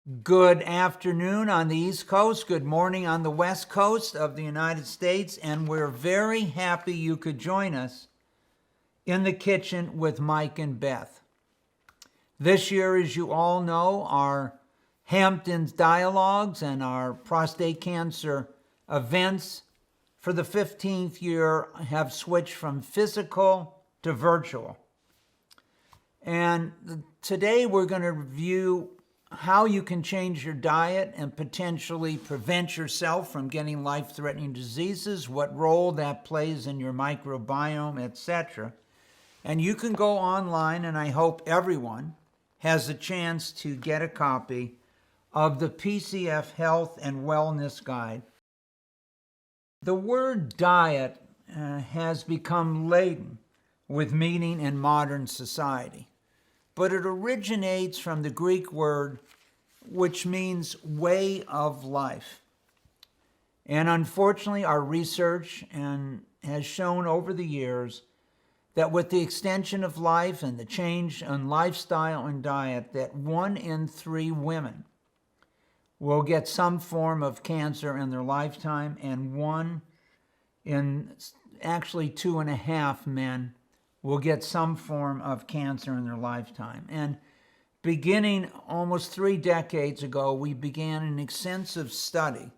Good afternoon on the East Coast, good morning on the West Coast of the United States, and we're very happy you could join us in the kitchen with Mike and Beth. This year, as you all know, our Hamptons Dialogues and our prostate cancer events for the 15th year have switched from physical to virtual. And today we're going to review how you can change your diet and potentially prevent yourself from getting life-threatening diseases, what role that plays in your microbiome, etc. And you can go online, and I hope everyone has a chance to get a copy of the PCF Health and Wellness Guide. The word diet has become laden with meaning in modern society, but it originates from the Greek word which means way of life. And unfortunately, our research has shown over the years that with the extension of life and the change in lifestyle and diet, that 1 in 3 women will get some form of cancer in their lifetime, and 2.5 men will get some form of cancer in their lifetime. And beginning almost 3 decades ago, we began an extensive study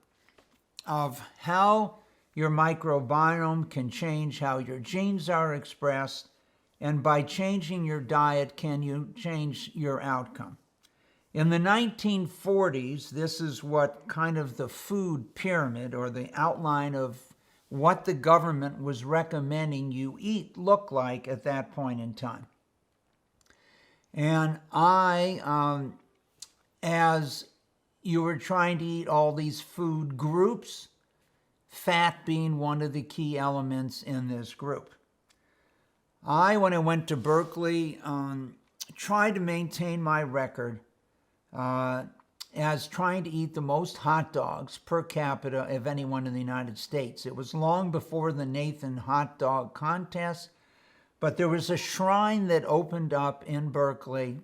of how your microbiome can change how your genes are expressed, and by changing your diet, can you change your outcome. In the 1940s, this is what kind of the food pyramid or the outline of what the government was recommending you eat looked like at that point in time. And as you were trying to eat all these food groups, fat being one of the key elements in this group. When I went to Berkeley, tried to maintain my record as trying to eat the most hot dogs per capita of anyone in the United States. It was long before the Nathan hot dog contest, but there was a shrine that opened up in Berkeley,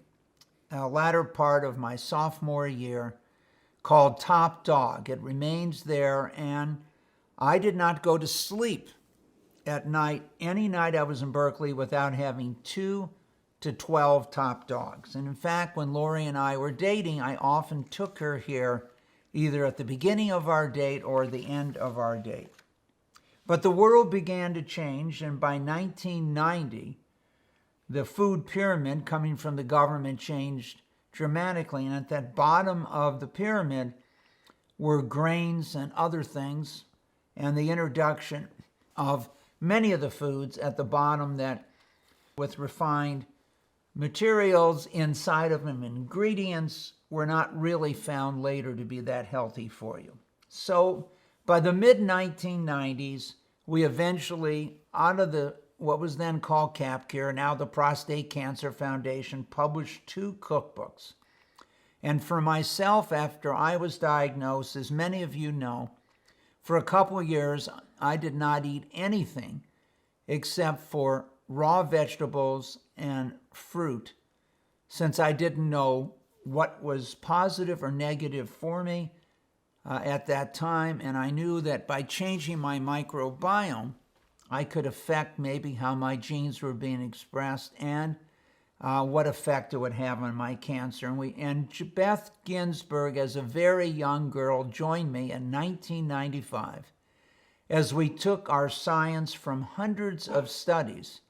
latter part of my sophomore year, called Top Dog. It remains there, and I did not go to sleep at night, any night I was in Berkeley, without having 2 to 12 Top Dogs. And in fact, when Lori and I were dating, I often took her here either at the beginning of our date or the end of our date. But the world began to change, and by 1990, the food pyramid coming from the government changed dramatically. And at that bottom of the pyramid were grains and other things, and the introduction of many of the foods at the bottom that with refined materials inside of them, ingredients, were not really found later to be that healthy for you. So by the mid-1990s, we eventually, out of what was then called CapCare, now the Prostate Cancer Foundation, published 2 cookbooks. And for myself, after I was diagnosed, as many of you know, for a couple of years, I did not eat anything except for raw vegetables and fruit, since I didn't know what was positive or negative for me at that time. And I knew that by changing my microbiome, I could affect maybe how my genes were being expressed and what effect it would have on my cancer. And Beth Ginsberg, as a very young girl, joined me in 1995 as we took our science from hundreds of studies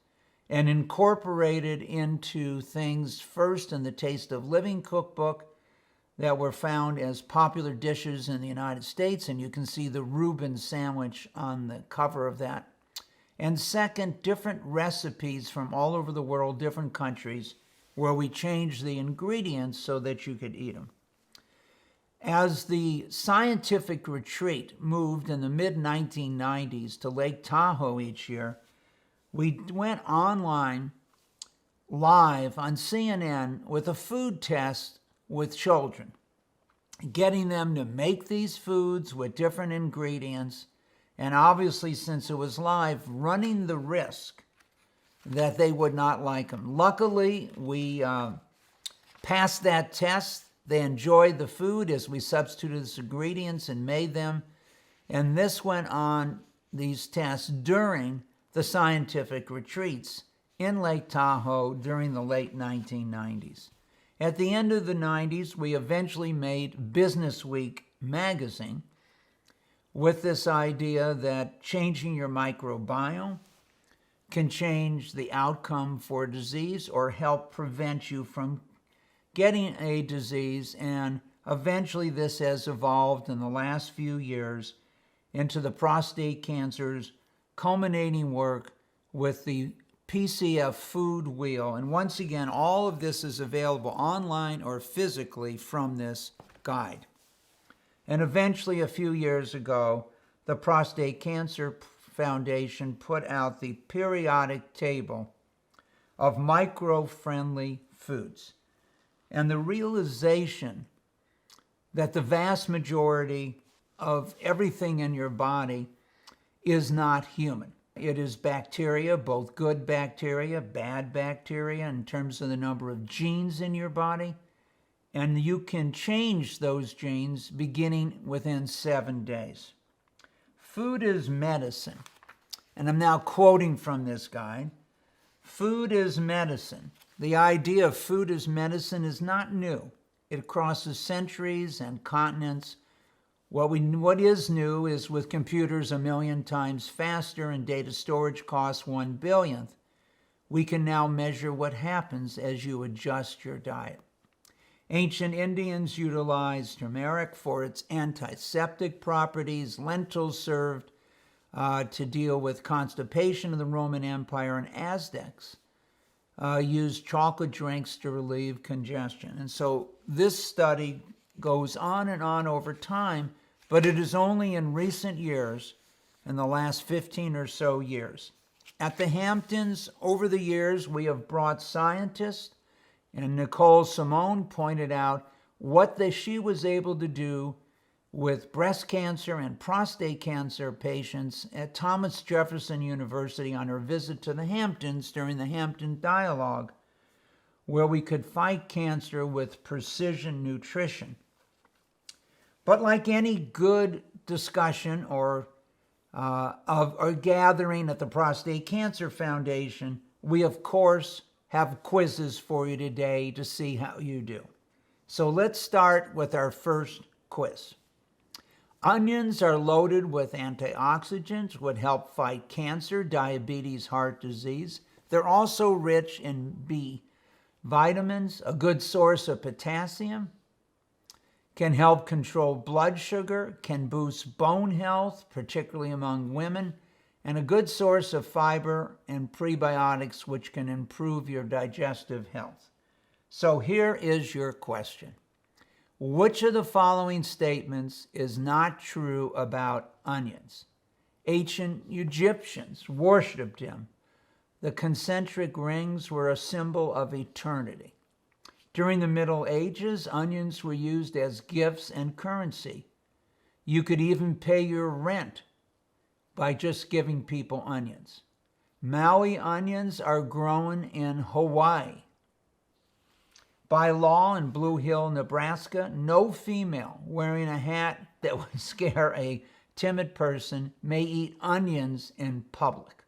and incorporated into things first in the Taste of Living cookbook that were found as popular dishes in the United States, and you can see the Reuben sandwich on the cover of that. And second, different recipes from all over the world, different countries, where we changed the ingredients so that you could eat them. As the scientific retreat moved in the mid-1990s to Lake Tahoe each year, we went online live on CNN with a food test with children, getting them to make these foods with different ingredients, and obviously, since it was live, running the risk that they would not like them. Luckily, we passed that test They enjoyed the food as we substituted its ingredients and made them. And this went on, these tests, during the scientific retreats in Lake Tahoe during the late 1990s. At the end of the 90s, we eventually made Business Week magazine with this idea that changing your microbiome can change the outcome for a disease or help prevent you from getting a disease. And eventually this has evolved in the last few years into the prostate cancer's culminating work with the PCF food wheel. And once again, all of this is available online or physically from this guide. And eventually, a few years ago, the Prostate Cancer Foundation put out the periodic table of micro-friendly foods. And the realization that the vast majority of everything in your body is not human. It is bacteria, both good bacteria, bad bacteria, in terms of the number of genes in your body. And you can change those genes beginning within 7 days. Food is medicine. And I'm now quoting from this guide. Food is medicine. The idea of food as medicine is not new. It crosses centuries and continents. What is new is with computers 1,000,000 times faster and data storage costs 1/100000th, we can now measure what happens as you adjust your diet. Ancient Indians utilized turmeric for its antiseptic properties. Lentils served to deal with constipation in the Roman Empire, and Aztecs used chocolate drinks to relieve congestion. And so this study goes on and on over time, but it is only in recent years, in the last 15 or so years. At the Hamptons, over the years, we have brought scientists, and Nicole Simone pointed out what she was able to do with breast cancer and prostate cancer patients at Thomas Jefferson University on her visit to the Hamptons during the Hampton Dialogue, where we could fight cancer with precision nutrition. But like any good discussion or gathering at the Prostate Cancer Foundation, we of course have quizzes for you today to see how you do. So let's start with our first quiz. Onions are loaded with antioxidants, would help fight cancer, diabetes, heart disease. They're also rich in B vitamins, a good source of potassium, can help control blood sugar, can boost bone health, particularly among women, and a good source of fiber and prebiotics, which can improve your digestive health. So here is your question. Which of the following statements is not true about onions? Ancient Egyptians worshipped them. The concentric rings were a symbol of eternity. During the Middle Ages, onions were used as gifts and currency. You could even pay your rent by just giving people onions. Maui onions are grown in Hawaii. By law in Blue Hill, Nebraska, no female wearing a hat that would scare a timid person may eat onions in public.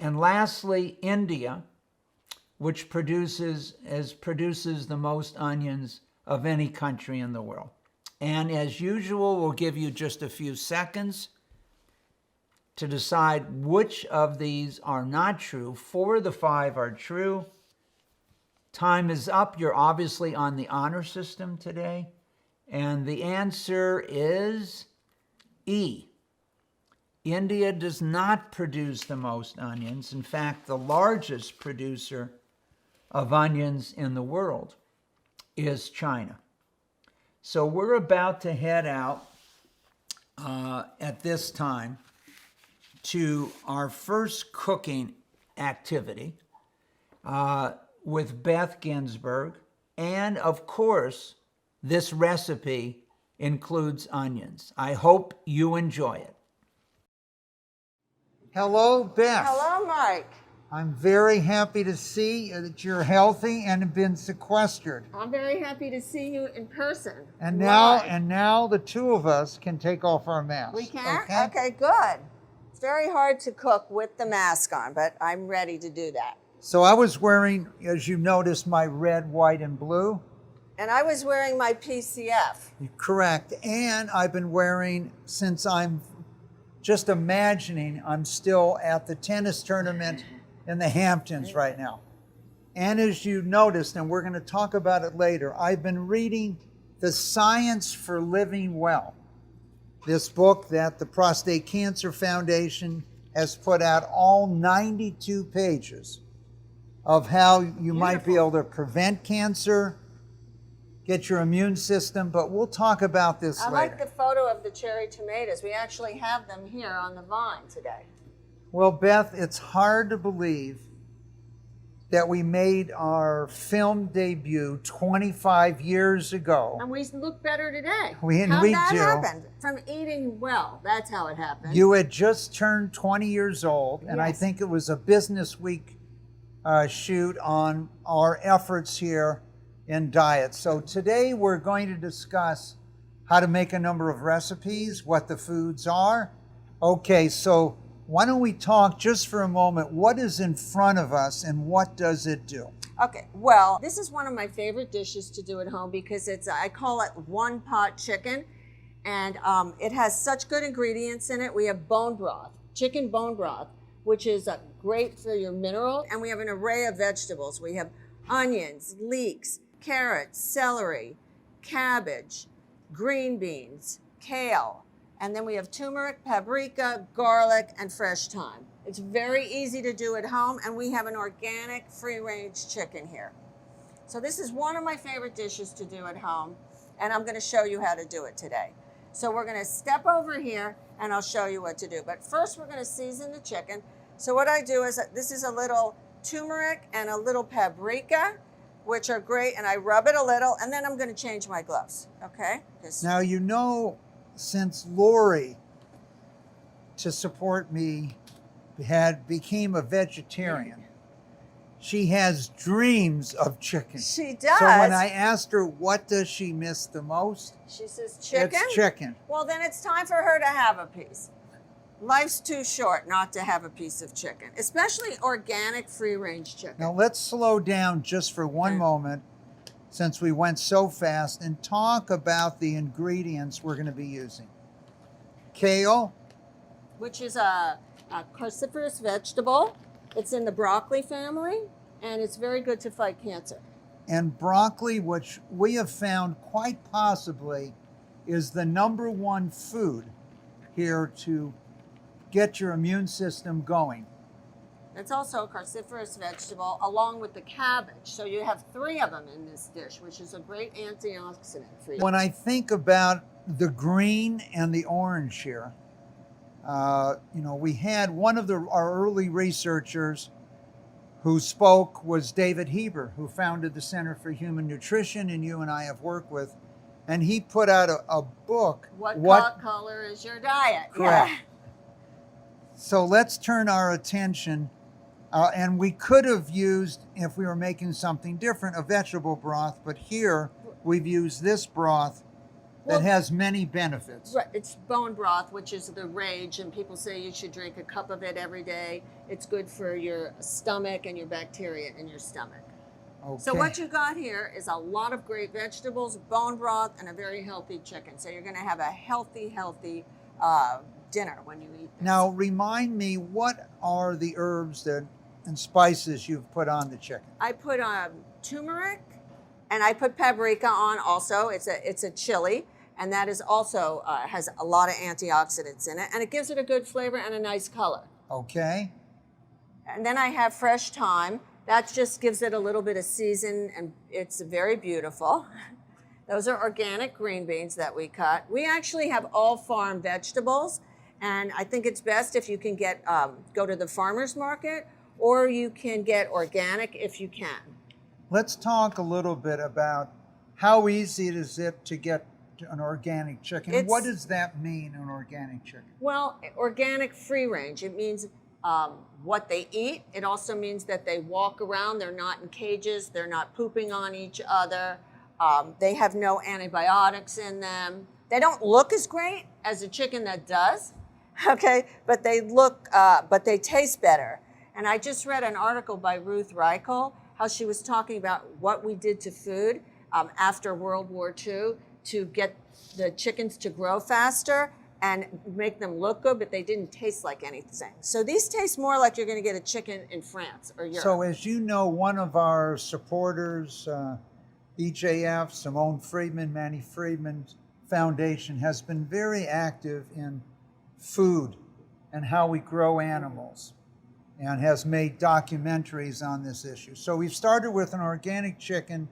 And lastly, India, which produces the most onions of any country in the world. And as usual, we'll give you just a few seconds to decide which of these are not true. 4 of the 5 are true. Time is up. You're obviously on the honor system today. And the answer is E. India does not produce the most onions. In fact, the largest producer of onions in the world is China. So we're about to head out at this time to our first cooking activity with Beth Ginsberg. And of course, this recipe includes onions. I hope you enjoy it. Hello, Beth. Hello, Mike. I'm very happy to see that you're healthy and have been sequestered. I'm very happy to see you in person. And live. now the two of us can take off our masks. We can? Okay, good. It's very hard to cook with the mask on, but I'm ready to do that. So I was wearing, as you noticed, my red, white, and blue. And I was wearing my PCF. Correct. And I've been wearing, since I'm just imagining, I'm still at the tennis tournament in the Hamptons right now. And as you noticed, and we're going to talk about it later, I've been reading The Science for Living Well, this book that the Prostate Cancer Foundation has put out, all 92 pages of how you might be able to prevent cancer, get your immune system, but we'll talk about this later. I like the photo of the cherry tomatoes. We actually have them here on the vine today. Well, Beth, it's hard to believe that we made our film debut 25 years ago. And we look better today. How'd that happen? From eating well. That's how it happened. You had just turned 20 years old, and I think it was a Business Week shoot on our efforts here in diet. So today we're going to discuss how to make a number of recipes, what the foods are. Okay, so why don't we talk just for a moment, what is in front of us and what does it do? Okay, well, this is one of my favorite dishes to do at home because I call it one pot chicken, and it has such good ingredients in it. We have bone broth, chicken bone broth, which is great for your mineral, and we have an array of vegetables. We have onions, leeks, carrots, celery, cabbage, green beans, kale, and then we have turmeric, paprika, garlic, and fresh thyme. It's very easy to do at home, and we have an organic, free-range chicken here. So this is one of my favorite dishes to do at home, and I'm going to show you how to do it today. So we're going to step over here, and I'll show you what to do. But first, we're going to season the chicken. So what I do is, this is a little turmeric and a little paprika, which are great, and I rub it a little, and then I'm going to change my gloves, okay? Now, you know, since Lori, to support me, became a vegetarian, she has dreams of chicken. She does. So when I asked her, what does she miss the most? She says chicken? It's chicken. Well, then it's time for her to have a piece. Life's too short not to have a piece of chicken, especially organic free-range chicken. Now let's slow down just for one moment, since we went so fast, and talk about the ingredients we're going to be using. Kale, which is a cruciferous vegetable. It's in the broccoli family, and it's very good to fight cancer. And broccoli, which we have found quite possibly is the #1 food here to get your immune system going. It's also a cruciferous vegetable along with the cabbage. So you have 3 of them in this dish, which is a great antioxidant for you. When I think about the green and the orange here, we had one of our early researchers who spoke was David Heber, who founded the Center for Human Nutrition, and you and I have worked with. And he put out a book. What color is your diet? Correct. Yeah. So let's turn our attention, and we could have used, if we were making something different, a vegetable broth, but here we've used this broth that has many benefits. Right, it's bone broth, which is the rage, and people say you should drink a cup of it every day. It's good for your stomach and your bacteria in your stomach. Okay. So what you got here is a lot of great vegetables, bone broth, and a very healthy chicken. So you're going to have a healthy dinner when you eat this. Now, remind me, what are the herbs and spices you've put on the chicken? I put turmeric, and I put paprika on also. It's a chili, and that is also has a lot of antioxidants in it, and it gives it a good flavor and a nice color. Okay. And then I have fresh thyme. That just gives it a little bit of season, and it's very beautiful. Those are organic green beans that we cut. We actually have all farm vegetables, and I think it's best if you can go to the farmer's market, or you can get organic if you can. Let's talk a little bit about how easy is it to get an organic chicken. What does that mean, an organic chicken? Well, organic free range. It means what they eat. It also means that they walk around. They're not in cages. They're not pooping on each other. They have no antibiotics in them. They don't look as great as a chicken that does, okay? But they taste better. And I just read an article by Ruth Reichel, how she was talking about what we did to food after World War II to get the chickens to grow faster and make them look good, but they didn't taste like anything. So these taste more like you're going to get a chicken in France or Europe. So as you know, one of our supporters, BJF, Simone Friedman, Manny Friedman Foundation, has been very active in food and how we grow animals, and has made documentaries on this issue. So we've started with an organic chicken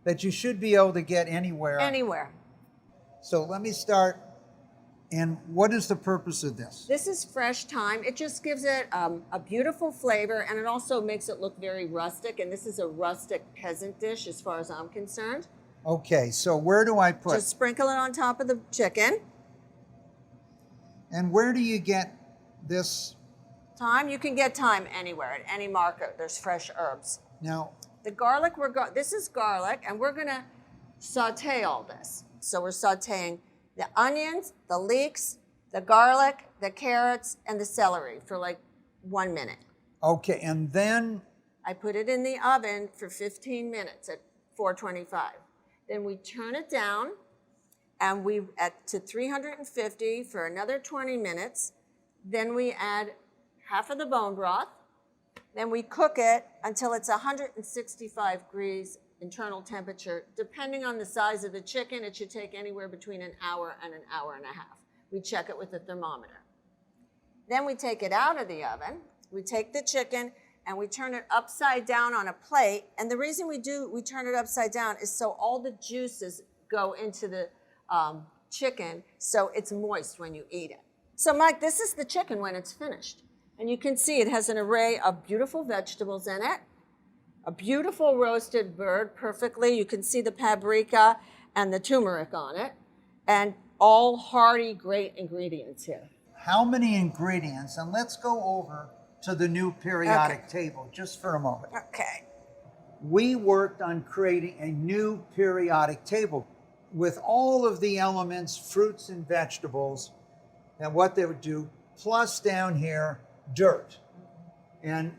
that you should be able to get anywhere. Anywhere. So let me start. And what is the purpose of this? This is fresh thyme. It just gives it a beautiful flavor, and it also makes it look very rustic. And this is a rustic peasant dish as far as I'm concerned. Okay, so where do I put? Just sprinkle it on top of the chicken. And where do you get this? Thyme, you can get thyme anywhere, at any market. There's fresh herbs. Now, The garlic, this is garlic, and we're gonna saute all this. So we're sauteing the onions, the leeks, the garlic, the carrots, and the celery for like 1 minute. okay, and then, I put it in the oven for 15 minutes at 425. Then we turn it down, and to 350 for another 20 minutes. Then we add half of the bone broth. Then we cook it until it's 165 degrees internal temperature. Depending on the size of the chicken, it should take anywhere between an hour and an hour and a half. We check it with the thermometer. Then we take it out of the oven. We take the chicken and we turn it upside down on a plate. And the reason we turn it upside down is so all the juices go into the chicken, so it's moist when you eat it. So Mike, this is the chicken when it's finished. And you can see it has an array of beautiful vegetables in it, a beautiful roasted bird perfectly. You can see the paprika and the turmeric on it, and all hearty, great ingredients here. how many ingredients? And let's go over to the new periodic table just for a moment. Okay. We worked on creating a new periodic table with all of the elements, fruits and vegetables, and what they would do, plus down here, dirt. And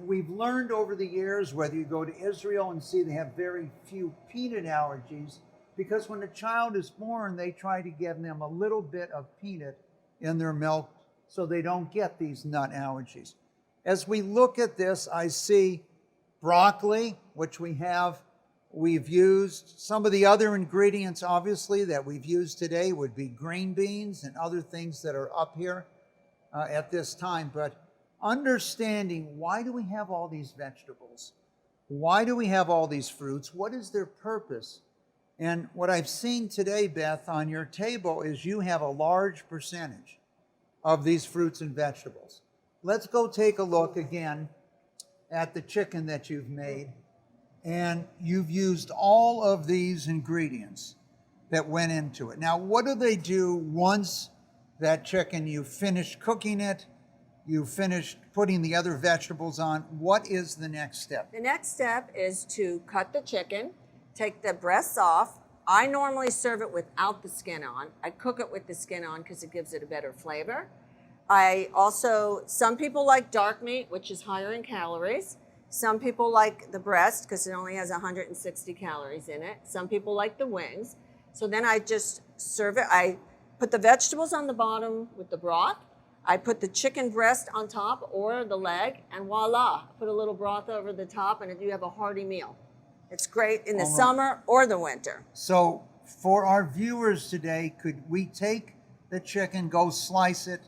we've learned over the years, whether you go to Israel and see they have very few peanut allergies, because when a child is born, they try to give them a little bit of peanut in their milk so they don't get these nut allergies. As we look at this, I see broccoli, which we've used. Some of the other ingredients, obviously, that we've used today would be green beans and other things that are up here at this time. But understanding, why do we have all these vegetables? Why do we have all these fruits? What is their purpose? And what I've seen today, Beth, on your table is you have a large percentage of these fruits and vegetables. Let's go take a look again at the chicken that you've made. And you've used all of these ingredients that went into it. Now, what do they do once that chicken, you finish cooking it, you finished putting the other vegetables on? What is the next step? The next step is to cut the chicken, take the breasts off. I normally serve it without the skin on. I cook it with the skin on because it gives it a better flavor. Some people like dark meat, which is higher in calories. Some people like the breast because it only has 160 calories in it. Some people like the wings. So then I just serve it. I put the vegetables on the bottom with the broth. I put the chicken breast on top or the leg, and voila, put a little broth over the top, and you have a hearty meal. It's great in the summer or the winter. So for our viewers today, could we take the chicken, go slice it,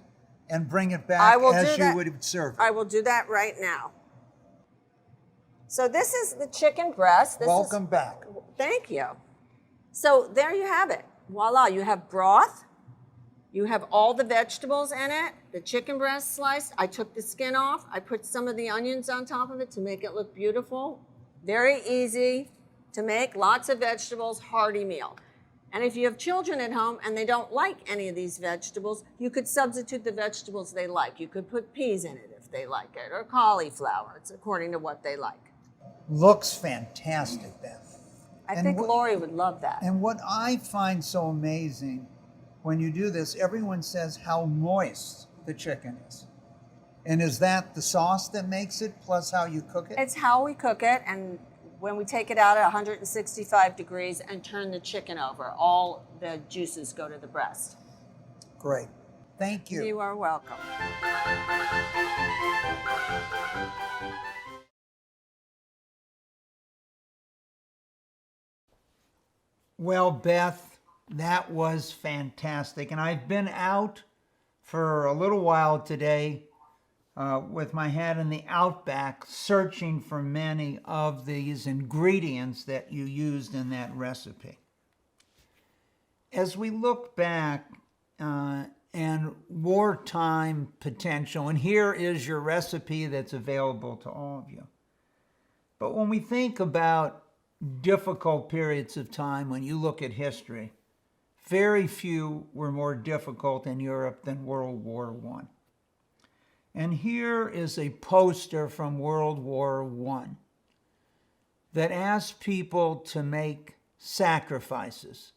and bring it back as you would serve it? I will do that right now. So this is the chicken breast. Welcome back. Thank you. So there you have it. Voila, you have broth. You have all the vegetables in it, the chicken breast sliced. I took the skin off. I put some of the onions on top of it to make it look beautiful. Very easy to make, lots of vegetables, hearty meal. And if you have children at home and they don't like any of these vegetables, you could substitute the vegetables they like. You could put peas in it if they like it, or cauliflower. It's according to what they like. Looks fantastic, Beth. I And think what- Lori would love that. And what I find so amazing when you do this, everyone says how moist the chicken is. And is that the sauce that makes it, plus how you cook it? It's how we cook it, and when we take it out at 165 degrees and turn the chicken over, all the juices go to the breast. Great. Thank you. You are welcome. Well, Beth, that was fantastic. And I've been out for a little while today with my head in the outback searching for many of these ingredients that you used in that recipe. As we look back and wartime potential, and here is your recipe that's available to all of you. But when we think about difficult periods of time, when you look at history, very few were more difficult in Europe than World War I. And here is a poster from World War I that asks people to make sacrifices,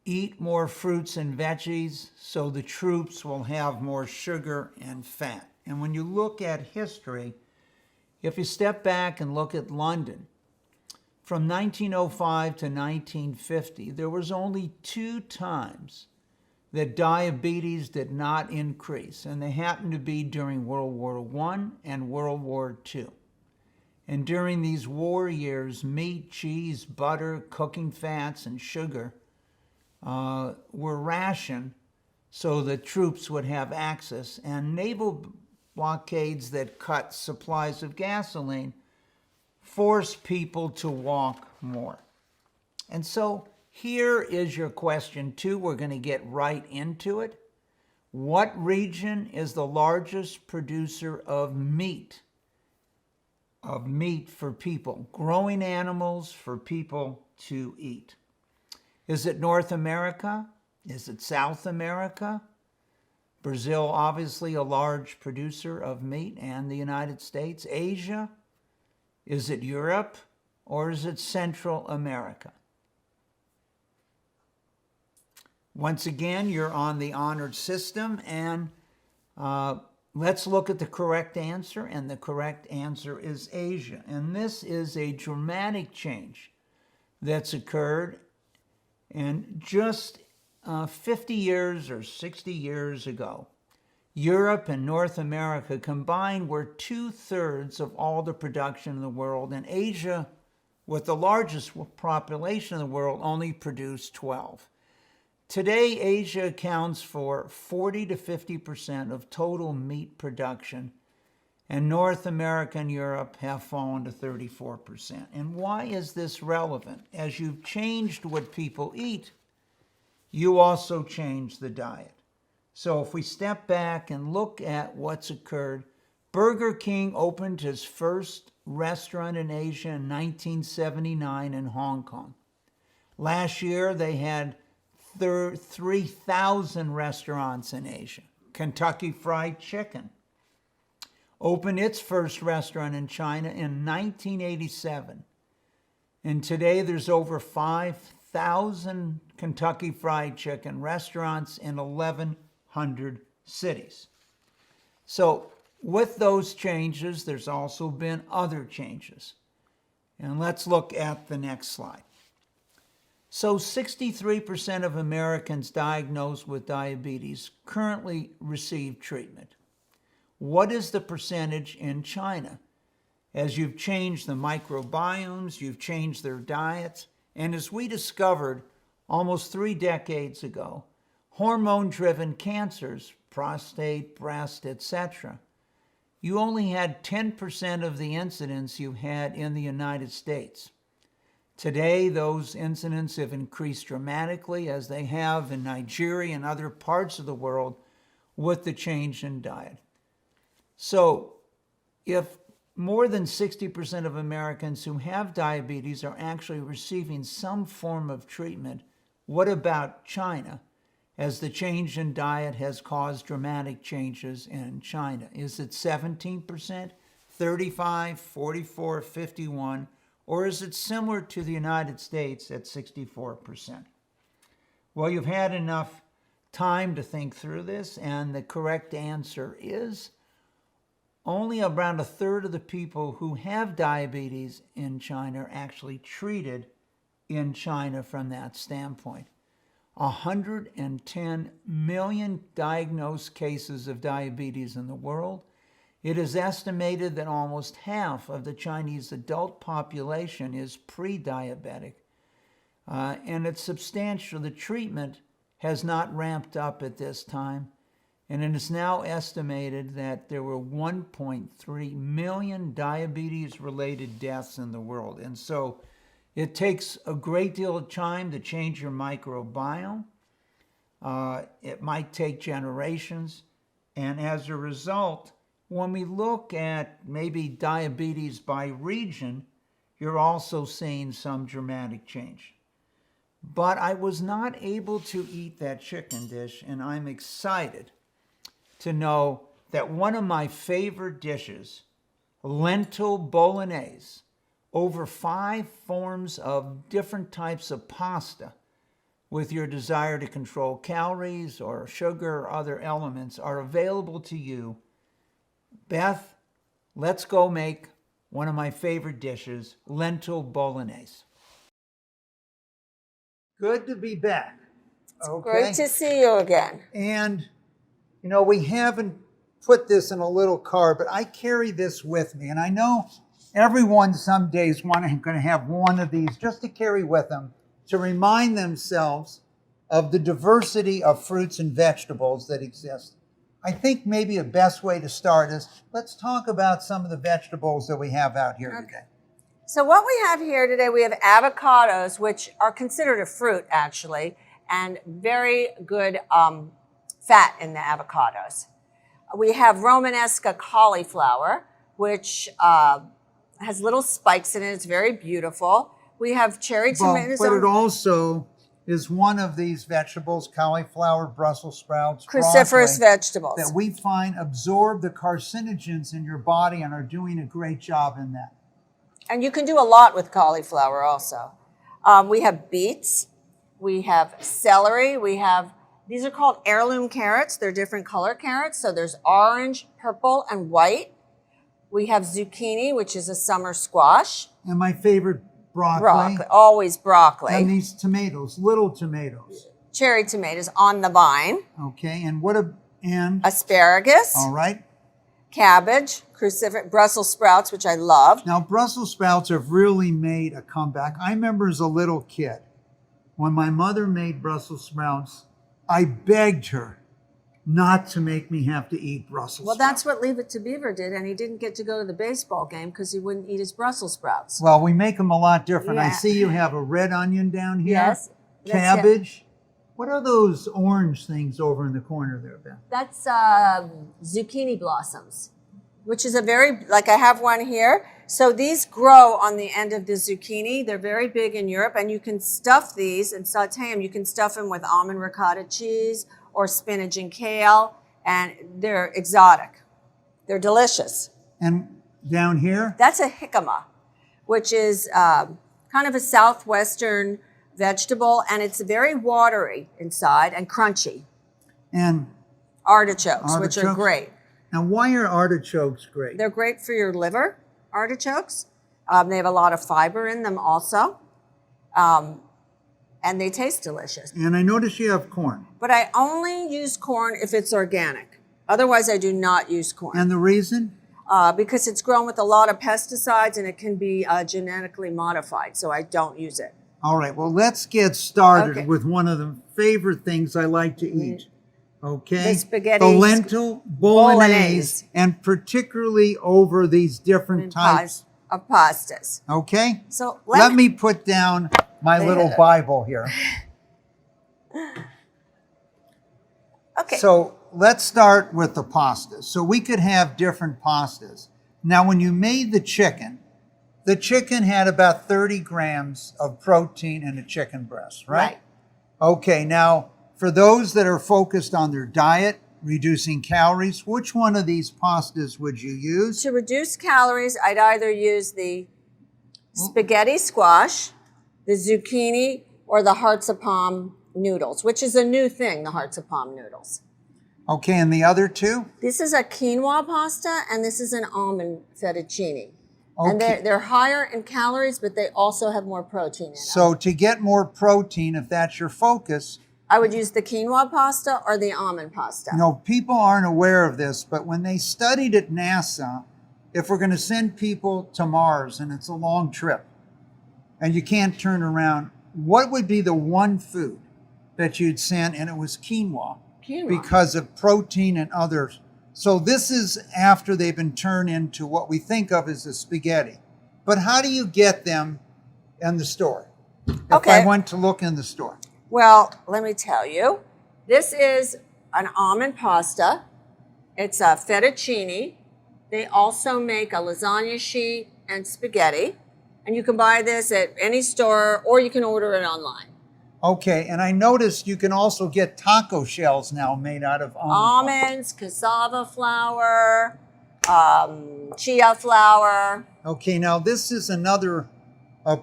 eat more fruits and veggies so the troops will have more sugar and fat. And when you look at history, if you step back and look at London, from 1905 to 1950, there was only 2 times that diabetes did not increase, and they happened to be during World War I and World War II. And during these war years, meat, cheese, butter, cooking fats, and sugar were rationed so the troops would have access, and naval blockades that cut supplies of gasoline forced people to walk more. And so here is your question 2. We're going to get right into it. What region is the largest producer of meat? Of meat for people, growing animals for people to eat. Is it North America? Is it South America? Brazil, obviously a large producer of meat, and the United States. Asia? Is it Europe? Or is it Central America? Once again, you're on the honored system, and let's look at the correct answer, and the correct answer is Asia. And this is a dramatic change that's occurred, and just 50 years or 60 years ago, Europe and North America combined were 2/3 of all the production in the world, and Asia, with the largest population in the world, only produced 12. Today, Asia accounts for 40 to 50% of total meat production, and North America and Europe have fallen to 34%. And why is this relevant? As you've changed what people eat, you also change the diet. So if we step back and look at what's occurred, Burger King opened his first restaurant in Asia in 1979 in Hong Kong. Last year, they had 3,000 restaurants in Asia. Kentucky Fried Chicken opened its first restaurant in China in 1987. And today there's over 5,000 Kentucky Fried Chicken restaurants in 1,100 cities. So with those changes, there's also been other changes. And let's look at the next slide. So 63% of Americans diagnosed with diabetes currently receive treatment. What is the percentage in China? As you've changed the microbiomes, you've changed their diets, and as we discovered almost 3 decades ago, hormone-driven cancers, prostate, breast, etc., you only had 10% of the incidence you had in the United States. Today, those incidents have increased dramatically, as they have in Nigeria and other parts of the world with the change in diet. So if more than 60% of Americans who have diabetes are actually receiving some form of treatment, what about China? as the change in diet has caused dramatic changes in China? Is it 17%, 35, 44, 51, or is it similar to the United States at 64%? Well, you've had enough time to think through this, and the correct answer is only around a third of the people who have diabetes in China are actually treated in China from that standpoint. 110 million diagnosed cases of diabetes in the world. It is estimated that almost half of the Chinese adult population is pre-diabetic. And it's substantial. The treatment has not ramped up at this time. And it is now estimated that there were 1.3 million diabetes-related deaths in the world. And so it takes a great deal of time to change your microbiome. It might take generations. And as a result, when we look at maybe diabetes by region, you're also seeing some dramatic change. But I was not able to eat that chicken dish, and I'm excited to know that one of my favorite dishes, lentil bolognese, over 5 forms of different types of pasta with your desire to control calories or sugar or other elements are available to you. Beth, let's go make one of my favorite dishes, lentil bolognese. Good to be back. Okay. Great to see you again. And, you know, we haven't put this in a little card, but I carry this with me. And I know everyone some days going to have one of these just to carry with them to remind themselves of the diversity of fruits and vegetables that exist. I think maybe a best way to start is let's talk about some of the vegetables that we have out here today. So what we have here today, we have avocados, which are considered a fruit actually, and very good fat in the avocados. We have Romanesca cauliflower, which has little spikes in it. It's very beautiful. We have cherry tomatoes. But it also is one of these vegetables, cauliflower, Brussels sprouts, cruciferous broccoli, vegetables that we find absorb the carcinogens in your body and are doing a great job in that. And you can do a lot with cauliflower also. We have beets. We have celery. These are called heirloom carrots. They're different color carrots. So there's orange, purple, and white. We have zucchini, which is a summer squash. And my favorite, broccoli. Always broccoli. And these tomatoes, little tomatoes. Cherry tomatoes on the vine. Okay, and asparagus. All right. Cabbage, Brussels sprouts, which I love. Now, Brussels sprouts have really made a comeback. I remember as a little kid, when my mother made Brussels sprouts, I begged her not to make me have to eat Brussels sprouts. Well, that's what Leave It to Beaver did, and he didn't get to go to the baseball game because he wouldn't eat his Brussels sprouts. Well, we make them a lot different. Yeah. I see you have a red onion down here. Yes. Cabbage. What are those orange things over in the corner there, Beth? That's zucchini blossoms, which is like I have one here. So these grow on the end of the zucchini. They're very big in Europe, and you can stuff these and saute them. You can stuff them with almond ricotta cheese or spinach and kale, and they're exotic. They're delicious. And down here? That's a jicama, which is kind of a southwestern vegetable, and it's very watery inside and crunchy. And artichokes, which are great. Now, why are artichokes great? They're great for your liver, artichokes. They have a lot of fiber in them also. And they taste delicious. And I notice you have corn. But I only use corn if it's organic. Otherwise, I do not use corn. And the reason? Because it's grown with a lot of pesticides and it can be genetically modified, so I don't use it. All right, well, let's get started with one of the favorite things I like to eat. Okay? The spaghetti. The lentil bolognese, and particularly over these different types of pastas. Okay? So let me put down my little Bible here. Okay. So let's start with the pastas. So we could have different pastas. Now, when you made the chicken had about 30 grams of protein in a chicken breast, right? Right. Okay, now For those that are focused on their diet, reducing calories, which one of these pastas would you use? To reduce calories, I'd either use the spaghetti squash, the zucchini, or the hearts of palm noodles, which is a new thing, the hearts of palm noodles. Okay, and the other two? This is a quinoa pasta, and this is an almond fettuccine. And Okay. they're higher in calories, but they also have more protein in them. So to get more protein, if that's your focus, I would use the quinoa pasta or the almond pasta. people aren't aware of this, but when they studied at NASA, if we're going to send people to Mars and it's a long trip and you can't turn around, what would be the one food that you'd send? And it was quinoa. Quinoa. Because of protein and others. So this is after they've been turned into what we think of as a spaghetti. But how do you get them in the store? If Okay. I went to look in the store. Well, let me tell you. This is an almond pasta. It's a fettuccine. They also make a lasagna sheet and spaghetti. And you can buy this at any store or you can order it online. Okay, and I noticed you can also get taco shells now made out of Almonds, cassava flour, chia flour. Okay, now this is another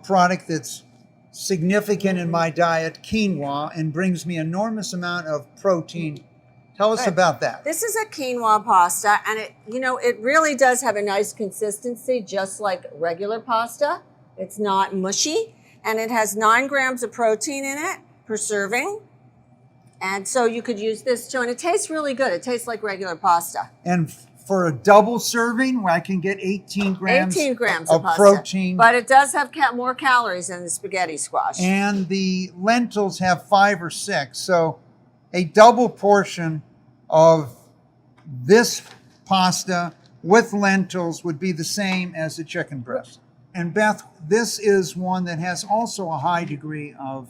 product that's significant in my diet, quinoa, and brings me enormous amount of protein. Tell us Good. about that. This is a quinoa pasta, and it really does have a nice consistency, just like regular pasta. It's not mushy, and it has 9 grams of protein in it per serving. And so you could use this too, and it tastes really good. It tastes like regular pasta. And for a double serving, where I can get 18 grams, 18 grams of pasta, protein. but it does have more calories than the spaghetti squash. And the lentils have 5 or 6. So a double portion of this pasta with lentils would be the same as a chicken breast. And Beth, this is one that has also a high degree of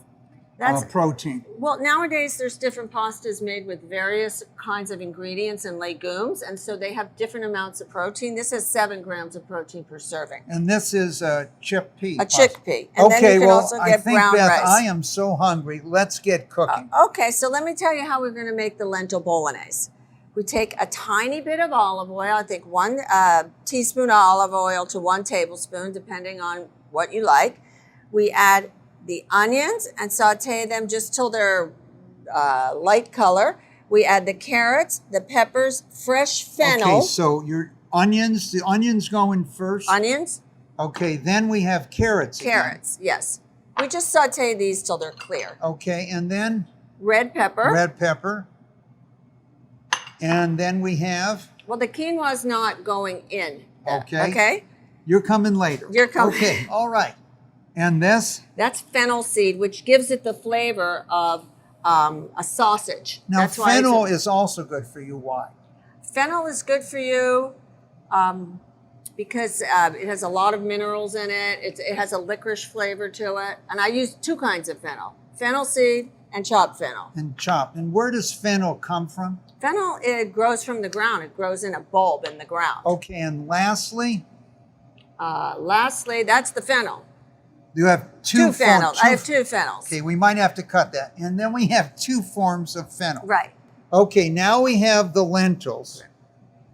protein. Well, nowadays there's different pastas made with various kinds of ingredients and legumes, and so they have different amounts of protein. This has 7 grams of protein per serving. And this is a chickpea. A chickpea. And Okay, then you can well, also I get think, brown Beth, rice. I am so hungry. Let's get cooking. Okay, so let me tell you how we're going to make the lentil bolognese. We take a tiny bit of olive oil, I think 1 teaspoon of olive oil to 1 tablespoon, depending on what you like. We add the onions and saute them just till they're light color. We add the carrots, the peppers, fresh fennel. Okay, so your onions, the onions going first. Onions? Okay, then we have carrots. again. Carrots, yes. We just saute these till they're clear. Okay, and then Red pepper. red pepper. And then we have, Well, the quinoa's not going in. Okay. Okay? you're coming later. You're coming. Okay, all right. And this? That's fennel seed, which gives it the flavor of a sausage. Now, That's why fennel is also good for you. Why? Fennel is good for you because it has a lot of minerals in it. It has a licorice flavor to it. And I use 2 kinds of fennel. Fennel seed and chopped fennel. And chopped. And where does fennel come from? Fennel, it grows from the ground. It grows in a bulb in the ground. Okay, and lastly, Lastly, that's the fennel. you have 2 fennels. I have 2 fennels. Okay, we might have to cut that. And then we have 2 forms of fennel. Right. Okay, now we have the lentils.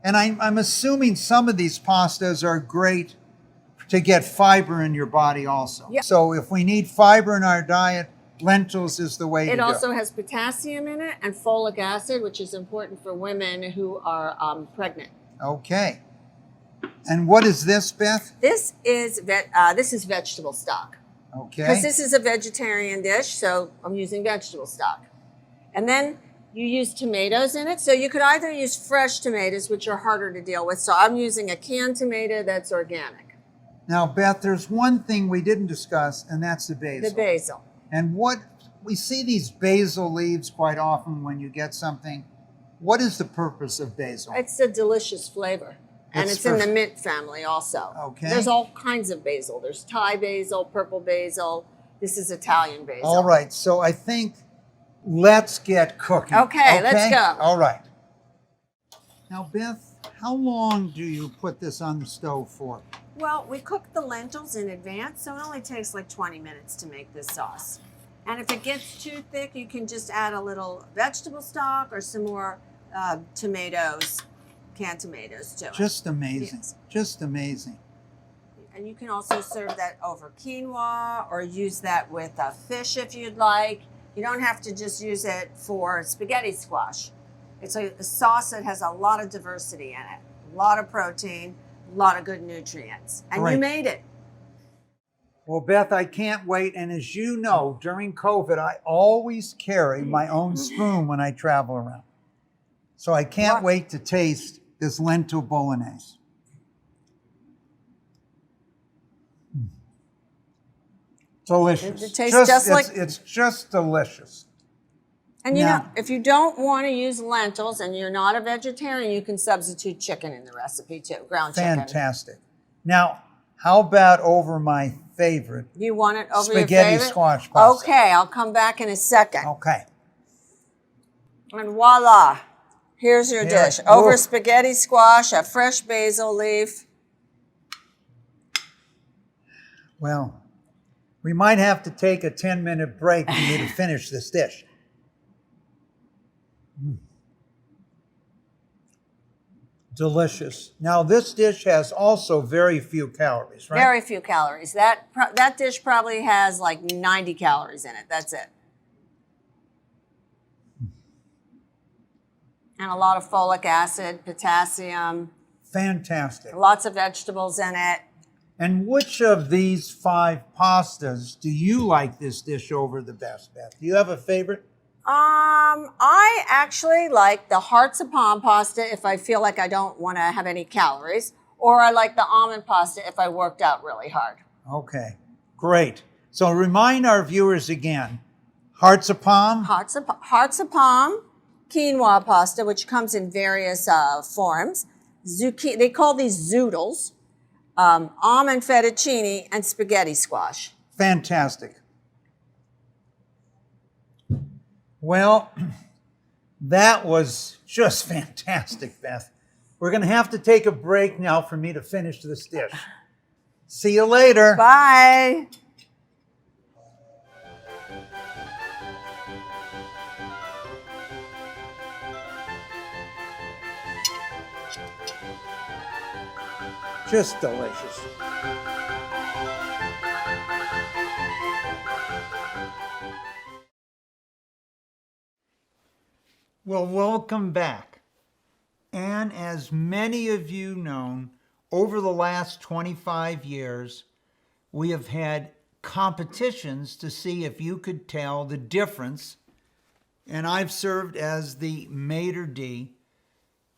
And I'm assuming some of these pastas are great to get fiber in your body also. Yeah. So if we need fiber in our diet, lentils is the way to It go. also has potassium in it and folic acid, which is important for women who are pregnant. Okay. And what is this, Beth? This is vegetable stock. Okay. Because this is a vegetarian dish, so I'm using vegetable stock. And then you use tomatoes in it. So you could either use fresh tomatoes, which are harder to deal with. So I'm using a canned tomato that's organic. Now, Beth, there's one thing we didn't discuss, and that's the basil. The basil. And what we see these basil leaves quite often when you get something. What is the purpose of basil? It's a delicious flavor. And it's in the mint family also. Okay. There's all kinds of basil. There's Thai basil, purple basil. This is Italian basil. All right, so I think let's get cooking. Okay, let's go. All right. Now, Beth, how long do you put this on the stove for? Well, we cook the lentils in advance, so it only takes like 20 minutes to make this sauce. And if it gets too thick, you can just add a little vegetable stock or some more tomatoes, canned tomatoes to it. Just amazing. Yes. Just amazing. And you can also serve that over quinoa or use that with fish if you'd like. You don't have to just use it for spaghetti squash. It's a sauce that has a lot of diversity in it, a lot of protein, a lot of good nutrients. And Great. you made it. Well, Beth, I can't wait. And as you know, during COVID, I always carry my own spoon when I travel around. So I can't wait to taste this lentil bolognese. Delicious. It tastes just like... It's just delicious. And you know, if you don't want to use lentils and you're not a vegetarian, you can substitute chicken in the recipe too, ground chicken. Fantastic. Now, how about over my favorite? You want it over spaghetti your favorite? Squash pasta. Okay, I'll come back in a second. Okay. And voila, here's your Here. dish. Over Oof. spaghetti squash, a fresh basil leaf. Well, we might have to take a 10-minute break for me to finish this dish. Delicious. Now, this dish has also very few calories, right? Very few calories. That dish probably has like 90 calories in it. That's it. And a lot of folic acid, potassium. Fantastic. Lots of vegetables in it. And which of these 5 pastas do you like this dish over the best, Beth? Do you have a favorite? I actually like the hearts of palm pasta if I feel like I don't want to have any calories, or I like the almond pasta if I worked out really hard. Okay, great. So remind our viewers again, hearts of palm? Hearts of palm, quinoa pasta, which comes in various forms. Zucchini, they call these zoodles, almond fettuccine, and spaghetti squash. Fantastic. Well, that was just fantastic, Beth. We're going to have to take a break now for me to finish this dish. See you later. Bye. Just delicious. Well, welcome back. And as many of you know, over the last 25 years, we have had competitions to see if you could tell the difference, and I've served as the maitre d'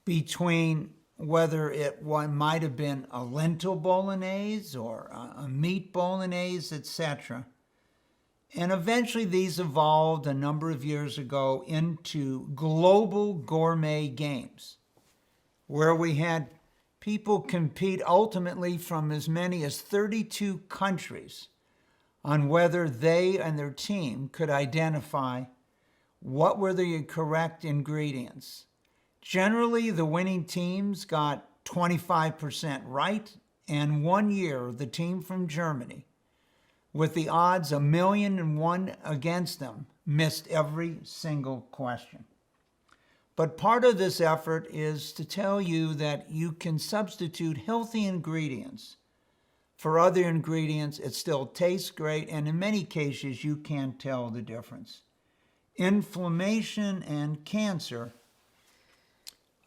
between whether it might have been a lentil bolognese or a meat bolognese, etc. And eventually these evolved a number of years ago into global gourmet games, where we had people compete ultimately from as many as 32 countries on whether they and their team could identify what were the correct ingredients. Generally, the winning teams got 25% right, and one year, the team from Germany, with the odds 1,000,001 against them, missed every single question. But part of this effort is to tell you that you can substitute healthy ingredients for other ingredients. It still tastes great, and in many cases, you can't tell the difference. Inflammation and cancer.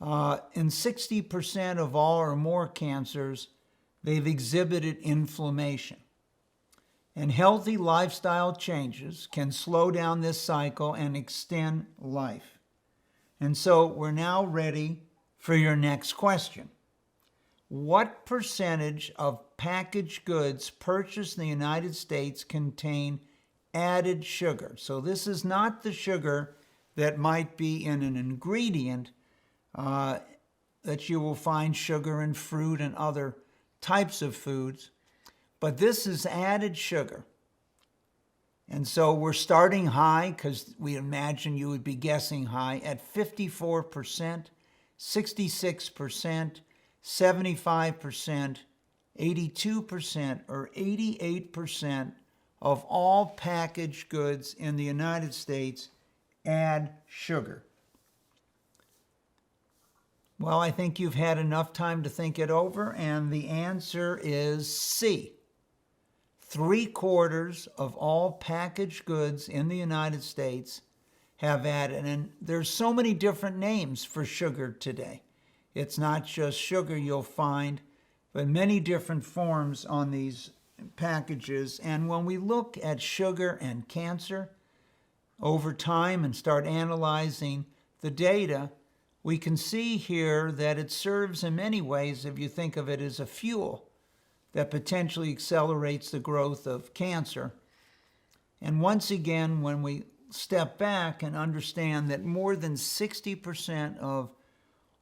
In 60% of all or more cancers, they've exhibited inflammation. And healthy lifestyle changes can slow down this cycle and extend life. And so we're now ready for your next question. What percentage of packaged goods purchased in the United States contain added sugar? So this is not the sugar that might be in an ingredient that you will find sugar in fruit and other types of foods, but this is added sugar. And so we're starting high because we imagine you would be guessing high at 54%, 66%, 75%, 82%, or 88% of all packaged goods in the United States add sugar? Well, I think you've had enough time to think it over, and the answer is C. 3/4 of all packaged goods in the United States have added, and there's so many different names for sugar today. It's not just sugar you'll find, but many different forms on these packages. And when we look at sugar and cancer over time and start analyzing the data, we can see here that it serves in many ways, if you think of it as a fuel that potentially accelerates the growth of cancer. And once again, when we step back and understand that more than 60% of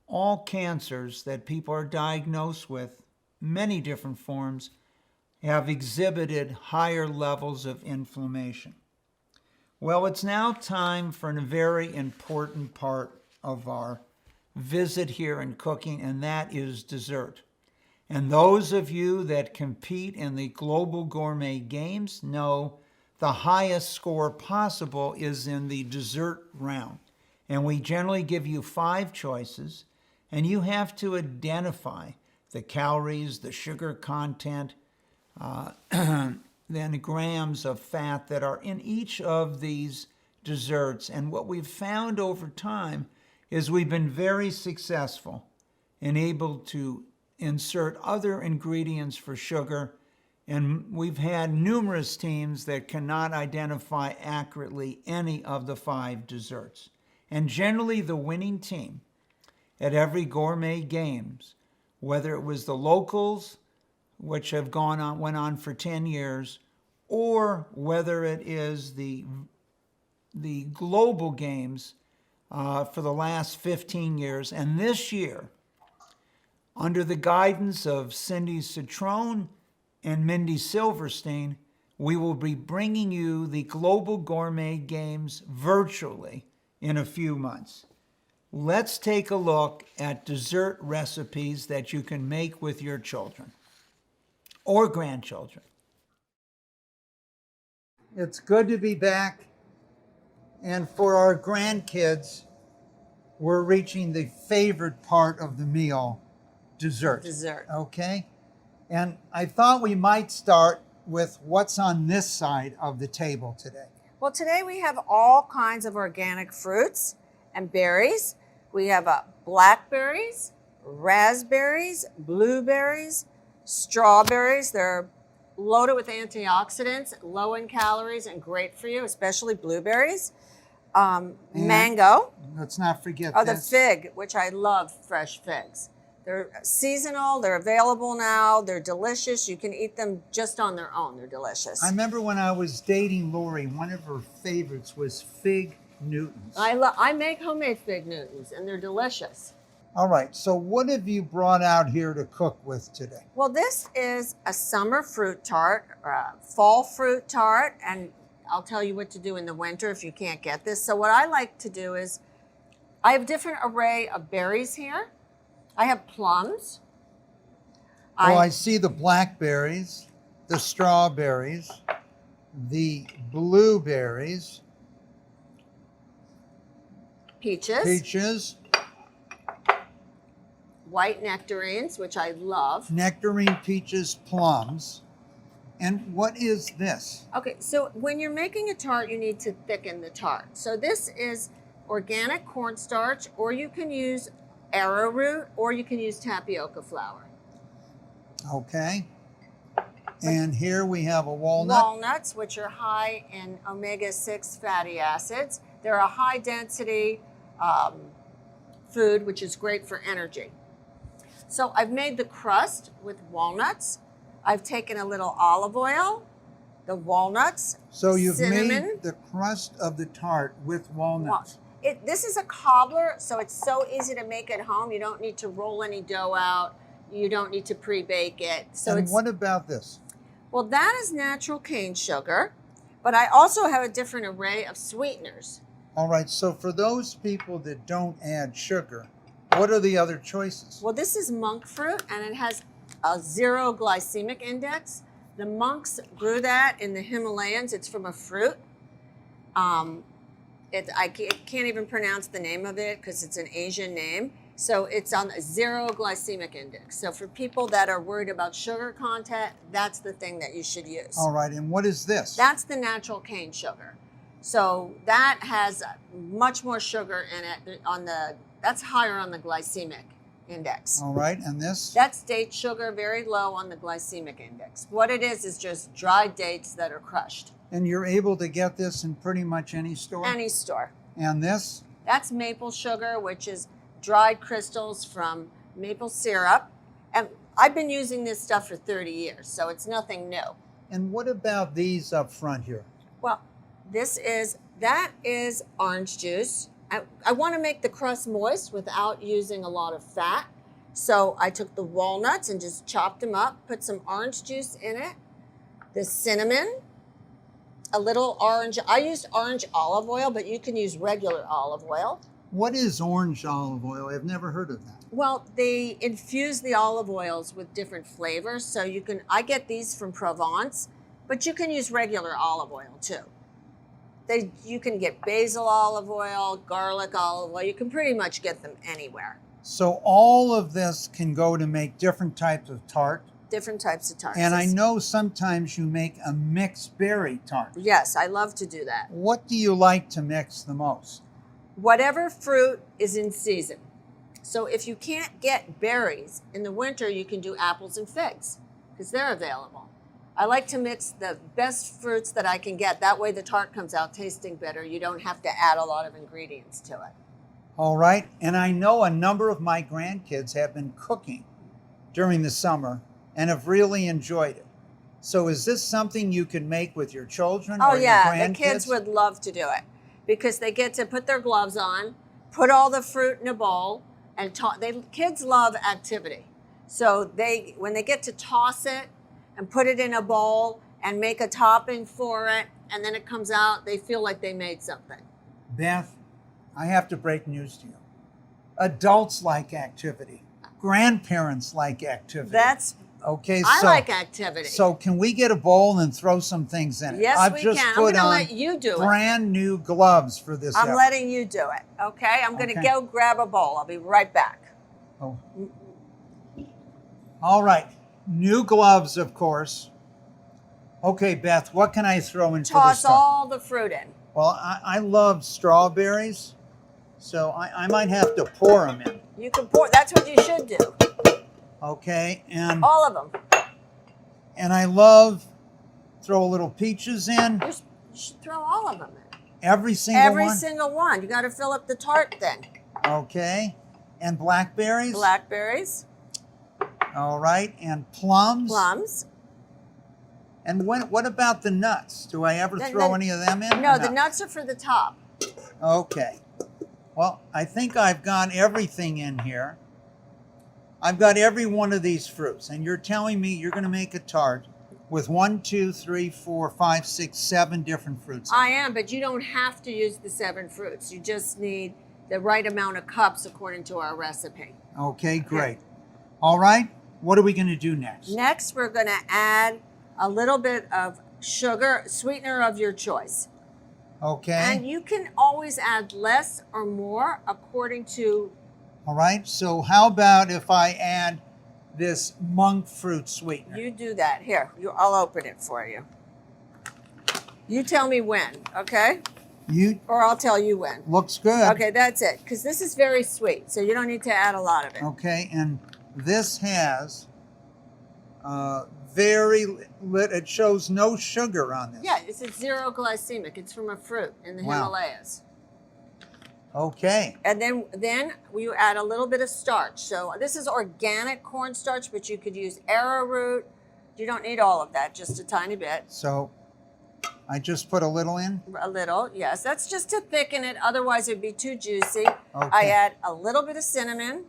all cancers that people are diagnosed with, many different forms, have exhibited higher levels of inflammation. Well, it's now time for a very important part of our visit here in cooking, and that is dessert. And those of you that compete in the Global Gourmet Games know the highest score possible is in the dessert round. And we generally give you 5 choices, and you have to identify the calories, the sugar content, then grams of fat that are in each of these desserts. And what we've found over time is we've been very successful in able to insert other ingredients for sugar, and we've had numerous teams that cannot identify accurately any of the 5 desserts. And generally the winning team at every gourmet games, whether it was the locals, which have went on for 10 years, or whether it is the global games for the last 15 years. And this year, under the guidance of Cindy Citrone and Mindy Silverstein, we will be bringing you the Global Gourmet Games virtually in a few months. Let's take a look at dessert recipes that you can make with your children or grandchildren. It's good to be back. And for our grandkids, we're reaching the favorite part of the meal, dessert. Dessert. Okay? And I thought we might start with what's on this side of the table today. Well, today we have all kinds of organic fruits and berries. We have blackberries, raspberries, blueberries, strawberries. They're loaded with antioxidants, low in calories, and great for you, especially blueberries. Mango. Let's not forget the fig, which I love fresh figs. They're seasonal, they're available now, they're delicious. You can eat them just on their own, they're delicious. I remember when I was dating Lori, one of her favorites was fig Newtons. I make homemade fig Newtons, and they're delicious. All right, so what have you brought out here to cook with today? Well, this is a summer fruit tart, or a fall fruit tart, and I'll tell you what to do in the winter if you can't get this. So what I like to do is, I have a different array of berries here. I have plums. I see the blackberries, the strawberries, the blueberries, peaches, white nectarines, which I love. Nectarine, peaches, plums. And what is this? Okay, so when you're making a tart, you need to thicken the tart. So this is organic cornstarch, or you can use arrowroot, or you can use tapioca flour. Okay. And here we have a walnut. Walnuts, which are high in omega-6 fatty acids. They're a high density food, which is great for energy. So I've made the crust with walnuts. I've taken a little olive oil, the walnuts, so you've cinnamon, made the crust of the tart with walnuts. This is a cobbler, so it's so easy to make at home. You don't need to roll any dough out. You don't need to pre-bake it. So what about this? Well, that is natural cane sugar, but I also have a different array of sweeteners. All right, so for those people that don't add sugar, what are the other choices? Well, this is monk fruit, and it has a 0 glycemic index. The monks grew that in the Himalayas. It's from a fruit. I can't even pronounce the name of it because it's an Asian name. So it's on a 0 glycemic index. So for people that are worried about sugar content, that's the thing that you should use. All right, and what is this? That's the natural cane sugar. So that has much more sugar in it. That's higher on the glycemic index. All right, and this? That's date sugar, very low on the glycemic index. What it is just dried dates that are crushed. And you're able to get this in pretty much any store? Any store. And this? That's maple sugar, which is dried crystals from maple syrup. And I've been using this stuff for 30 years, so it's nothing new. And what about these up front here? Well, that is orange juice. I want to make the crust moist without using a lot of fat. So I took the walnuts and just chopped them up, put some orange juice in it, the cinnamon, a little orange. I used orange olive oil, but you can use regular olive oil. What is orange olive oil? I've never heard of that. Well, they infuse the olive oils with different flavors. So I get these from Provence, but you can use regular olive oil too. You can get basil olive oil, garlic olive oil. You can pretty much get them anywhere. So all of this can go to make different types of tart. Different types of tarts. And I know sometimes you make a mixed berry tart. Yes, I love to do that. What do you like to mix the most? Whatever fruit is in season. So if you can't get berries in the winter, you can do apples and figs because they're available. I like to mix the best fruits that I can get. That way the tart comes out tasting better. You don't have to add a lot of ingredients to it. All right. And I know a number of my grandkids have been cooking during the summer and have really enjoyed it. So is this something you can make with your children or your grandkids? The kids would love to do it because they get to put their gloves on, put all the fruit in a bowl, and kids love activity. So when they get to toss it and put it in a bowl and make a topping for it, and then it comes out, they feel like they made something. Beth, I have to break news to you. Adults like activity. Grandparents like activity. Okay, I like activity. So can we get a bowl and throw some things in it? Yes, we can. I'm going to let you do it. Brand new gloves for this I'm letting you do it, okay? I'm going to go grab a bowl. I'll be right back. Oh. All right. New gloves, of course. Okay, Beth, what can I throw in for this Toss stuff? all the fruit in. Well, I love strawberries, so I might have to pour them in. You can pour. That's what you should do. Okay, and all of them. And I throw a little peaches in. You should throw all of them in. Every single one? Every single one. You got to fill up the tart then. Okay, and blackberries? Blackberries. All right, and plums? Plums. And what about the nuts? Do I ever throw any of them in? No, the nuts are for the top. Okay. Well, I think I've got everything in here. I've got every one of these fruits, and you're telling me you're going to make a tart with 1, 2, 3, 4, 5, 6, 7 different fruits. I am, but you don't have to use the 7 fruits. You just need the right amount of cups according to our recipe. Okay, great. All right, what are we going to do next? Next, we're going to add a little bit of sugar, sweetener of your choice. Okay. And you can always add less or more according to... All right, so how about if I add this monk fruit sweetener? You do that. Here, I'll open it for you. You tell me when, okay? Or I'll tell you when. Looks good. Okay, that's it, because this is very sweet, so you don't need to add a lot of it. Okay, and this has it shows no sugar on this. Yeah, it's 0 glycemic. It's from a fruit in the Himalayas. Okay. And then you add a little bit of starch. So this is organic cornstarch, but you could use arrowroot. You don't need all of that, just a tiny bit. So I just put a little in? A little, yes. That's just to thicken it. Otherwise, it'd be too juicy. Okay. I add a little bit of cinnamon.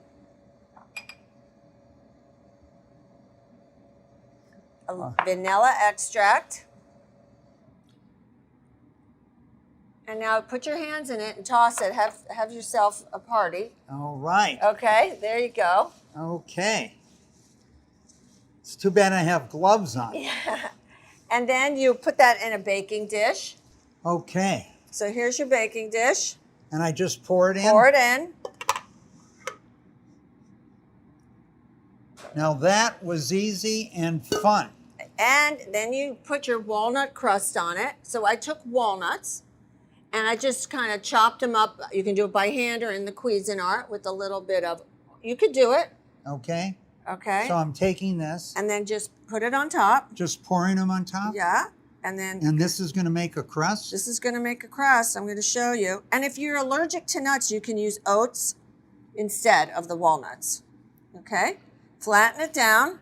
Vanilla extract. And now put your hands in it and toss it. Have yourself a party. All right. Okay, there you go. Okay. It's too bad I have gloves on. Yeah. And then you put that in a baking dish. Okay. So here's your baking dish. And I just pour it in? Pour it in. Now that was easy and fun. And then you put your walnut crust on it. So I took walnuts and I just kind of chopped them up. You can do it by hand or in the Cuisinart with a little bit of, you could do it. Okay. Okay. So I'm taking this. And then just put it on top. Just pouring them on top? Yeah. And then. And this is going to make a crust? This is going to make a crust. I'm going to show you. And if you're allergic to nuts, you can use oats instead of the walnuts. Okay. Flatten it down.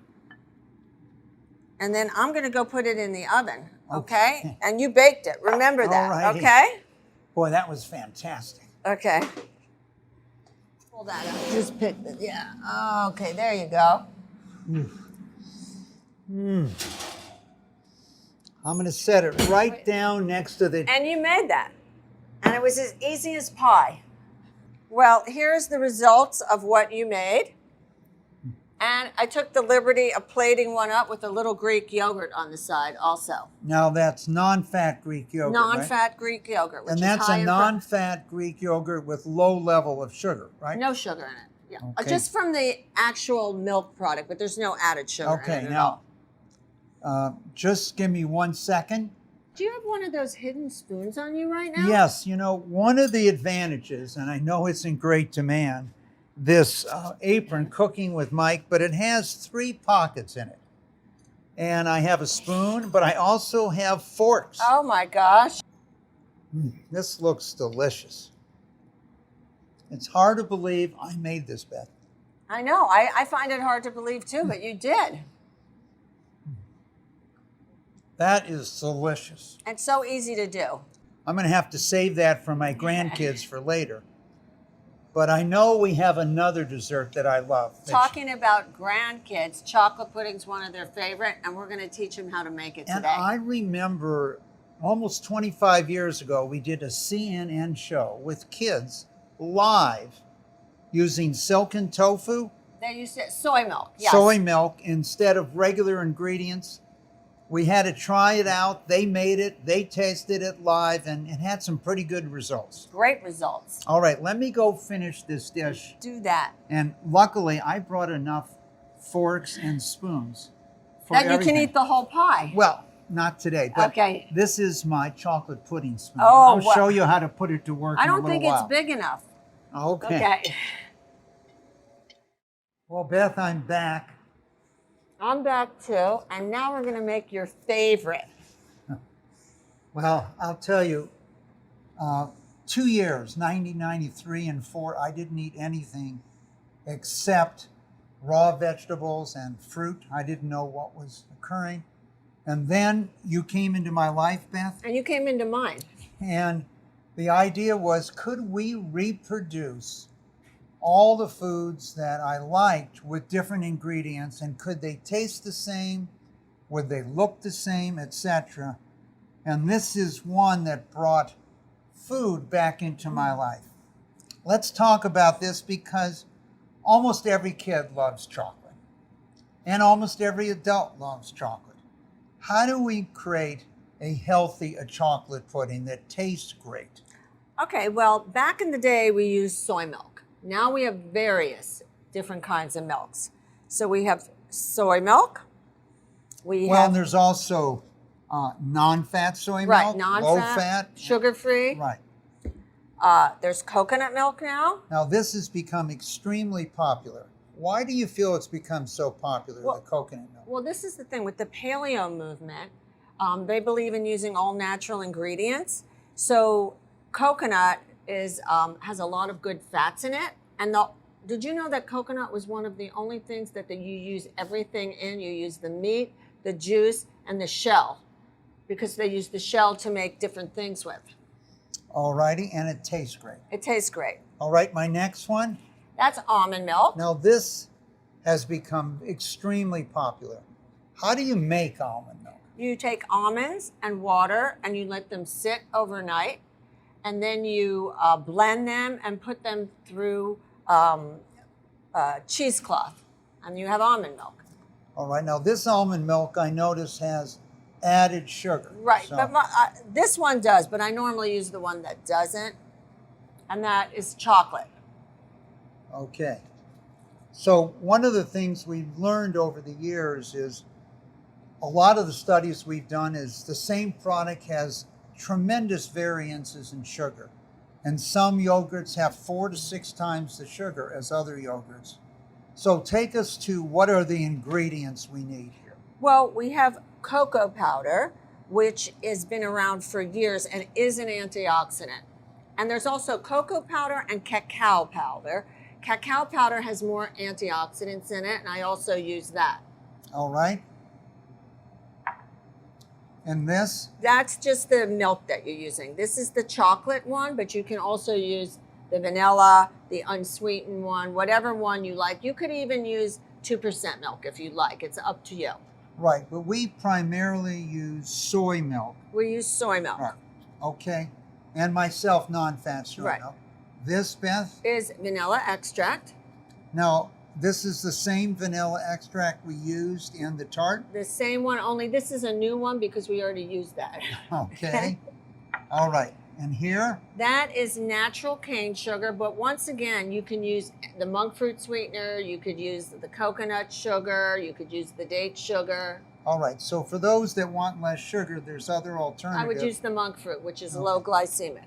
And then I'm going to go put it in the oven. Okay. And you baked it. Remember that. Alrighty. Okay. Boy, that was fantastic. Okay. Pull that up. Just pick the, yeah. Okay, there you go. I'm going to set it right down next to the... And you made that. And it was as easy as pie. Well, here's the results of what you made. And I took the liberty of plating one up with a little Greek yogurt on the side also. Now that's non-fat Greek yogurt, Non-fat right? Greek yogurt, which And is that's high a in non-fat Greek yogurt with low level of sugar, right? no sugar in it. Yeah. Okay. Just from the actual milk product, but there's no added sugar in Okay, it at now, all. just give me 1 second. Do you have one of those hidden spoons on you right now? Yes, you know, one of the advantages, and I know it's in great demand, this apron, Cooking with Mike, but it has 3 pockets in it. And I have a spoon, but I also have forks. Oh my gosh. This looks delicious. It's hard to believe I made this, Beth. I know. I find it hard to believe too, but you did. That is delicious. It's so easy to do. I'm going to have to save that for my grandkids for later. But I know we have another dessert that I love. Talking about grandkids, chocolate pudding's one of their favorite, and we're going to teach them how to make it And today. I remember almost 25 years ago, we did a CNN show with kids live using silken tofu, They used it, soy milk. Yes. soy milk instead of regular ingredients. We had to try it out. They made it. They tasted it live, and it had some pretty good results. Great results. All right, let me go finish this dish. Do that. And luckily, I brought enough forks and spoons for That you everything. can eat the whole pie. Well, not today, but Okay. this is my chocolate pudding spoon. Oh, I'll show you how to put it to work I in a don't little think while. it's big enough. Okay. Okay. Well, Beth, I'm back. I'm back too, and now we're going to make your favorite. Well, I'll tell you, 2 years, 90, 93, and 4, I didn't eat anything except raw vegetables and fruit. I didn't know what was occurring. And then you came into my life, Beth, And you came into mine. and the idea was, could we reproduce all the foods that I liked with different ingredients, and could they taste the same? Would they look the same, etc.? And this is one that brought food back into my life. Let's talk about this because almost every kid loves chocolate, and almost every adult loves chocolate. How do we create a healthy chocolate pudding that tastes great? Okay, well, back in the day, we used soy milk. Now we have various different kinds of milks. So we have soy milk. We Well, have, and there's also non-fat soy right, milk, non-fat, low-fat. sugar-free. Right. There's coconut milk now. Now, this has become extremely popular. Why do you feel it's become so popular, Well- the coconut milk? Well, this is the thing with the paleo movement. They believe in using all natural ingredients. So coconut is has a lot of good fats in it. And did you know that coconut was one of the only things that you use everything in? You use the meat, the juice, and the shell, because they use the shell to make different things with. All righty, and it tastes great. It tastes great. All right, my next one. That's almond milk. Now, this has become extremely popular. How do you make almond milk? You take almonds and water and you let them sit overnight, and then you blend them and put them through cheesecloth, and you have almond milk. All right, now this almond milk I notice has added sugar. Right, So, but this one does, but I normally use the one that doesn't, and that is chocolate. okay. So one of the things we've learned over the years is a lot of the studies we've done is the same product has tremendous variances in sugar. And some yogurts have 4 to 6 times the sugar as other yogurts. So take us to what are the ingredients we need here? Well, we have cocoa powder, which has been around for years and is an antioxidant. And there's also cocoa powder and cacao powder. Cacao powder has more antioxidants in it, and I also use that. All right. And this? That's just the milk that you're using. This is the chocolate one, but you can also use the vanilla, the unsweetened one, whatever one you like. You could even use 2% milk if you like. It's up to you. Right, but we primarily use soy milk. We use soy milk. Right. Okay. And myself, non-fat soy Right. milk. This, Beth? Is vanilla extract. Now, this is the same vanilla extract we used in the tart? The same one, only this is a new one because we already used that. Okay. All right. And here? That is natural cane sugar, but once again, you can use the monk fruit sweetener, you could use the coconut sugar, you could use the date sugar. All right. So for those that want less sugar, there's other alternatives. I would use the monk fruit, which is Okay. low glycemic.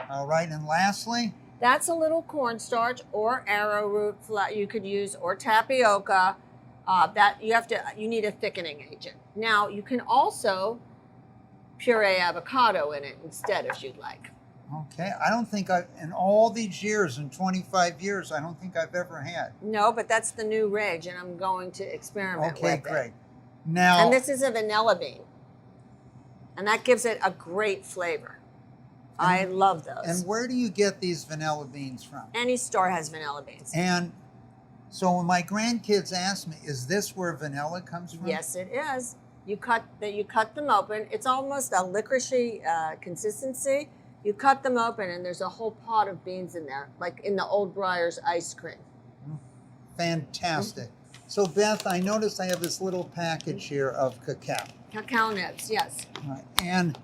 All right. And lastly? That's a little cornstarch or arrowroot flour you could use, or tapioca. That you need a thickening agent. Now you can also puree avocado in it instead if you'd like. Okay. I don't think in all these years, in 25 years, I don't think I've ever had. No, but that's the new rage, and I'm going to experiment with Okay, it. great. Now, And this is a vanilla bean, and that gives it a great flavor. I love those. and where do you get these vanilla beans from? Any store has vanilla beans. And so when my grandkids ask me, is this where vanilla comes from? Yes, it is. You cut them open. It's almost a licoricey consistency. You cut them open, and there's a whole pot of beans in there, like in the Old Briar's ice cream. Fantastic. So Beth, I noticed I have this little package here of cacao. Cacao nibs, yes. All right. And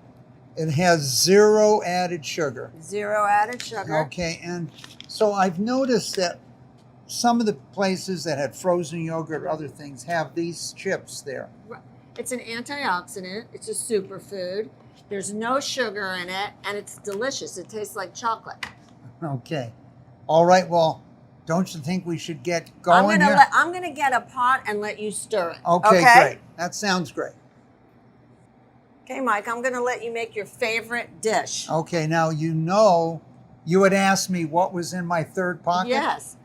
it has 0 added sugar. 0 added sugar. Okay, and so I've noticed that some of the places that had frozen yogurt or other things have these chips there. It's an antioxidant. It's a superfood. There's no sugar in it, and it's delicious. It tastes like chocolate. Okay. All right, well, don't you think we should get going here? I'm gonna get a pot and let you stir it. Okay, great. That sounds great. Okay, Mike, I'm gonna let you make your favorite dish. Okay, now you had asked me what was in my third pocket? Yes.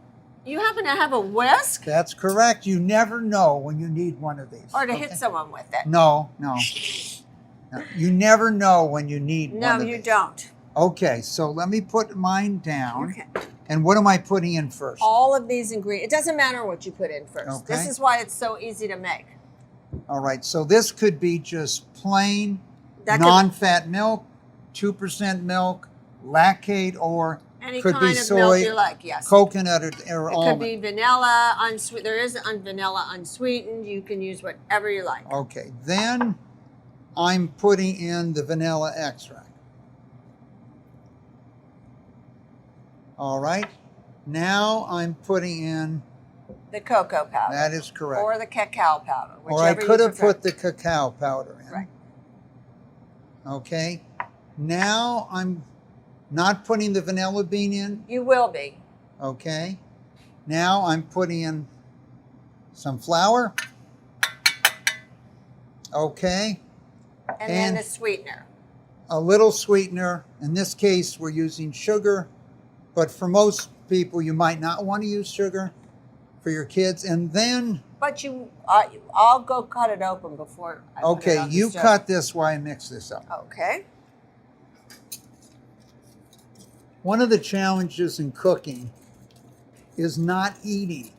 You happen to have a whisk? That's correct. You never know when you need one of these. Or to hit someone with it? No. No, you never know when you need one No, of you these. don't. Okay, so let me put mine down. Okay. And what am I putting in first? All of these ingredients. It doesn't matter what you put in first. Okay. This is why it's so easy to make. All right, so this could be just plain That could- non-fat milk, 2% milk, lactate, or Any could kind be of soy, milk you like, yes. coconut, or It almond. could be vanilla, unsweet. There is vanilla unsweetened. You can use whatever you like. Okay, then I'm putting in the vanilla extract. All right, now I'm putting in, The cocoa powder. that is correct. Or the cacao powder. Or I whichever could you have prefer. put the cacao powder in. Right. Okay, now I'm not putting the vanilla bean in. You will be. Okay, now I'm putting in some flour. Okay, And then And- the sweetener. a little sweetener. In this case, we're using sugar, but for most people, you might not want to use sugar for your kids. And then, But I'll go cut it open before I put it okay, on the you stove. cut this while I mix this up. Okay. One of the challenges in cooking is not eating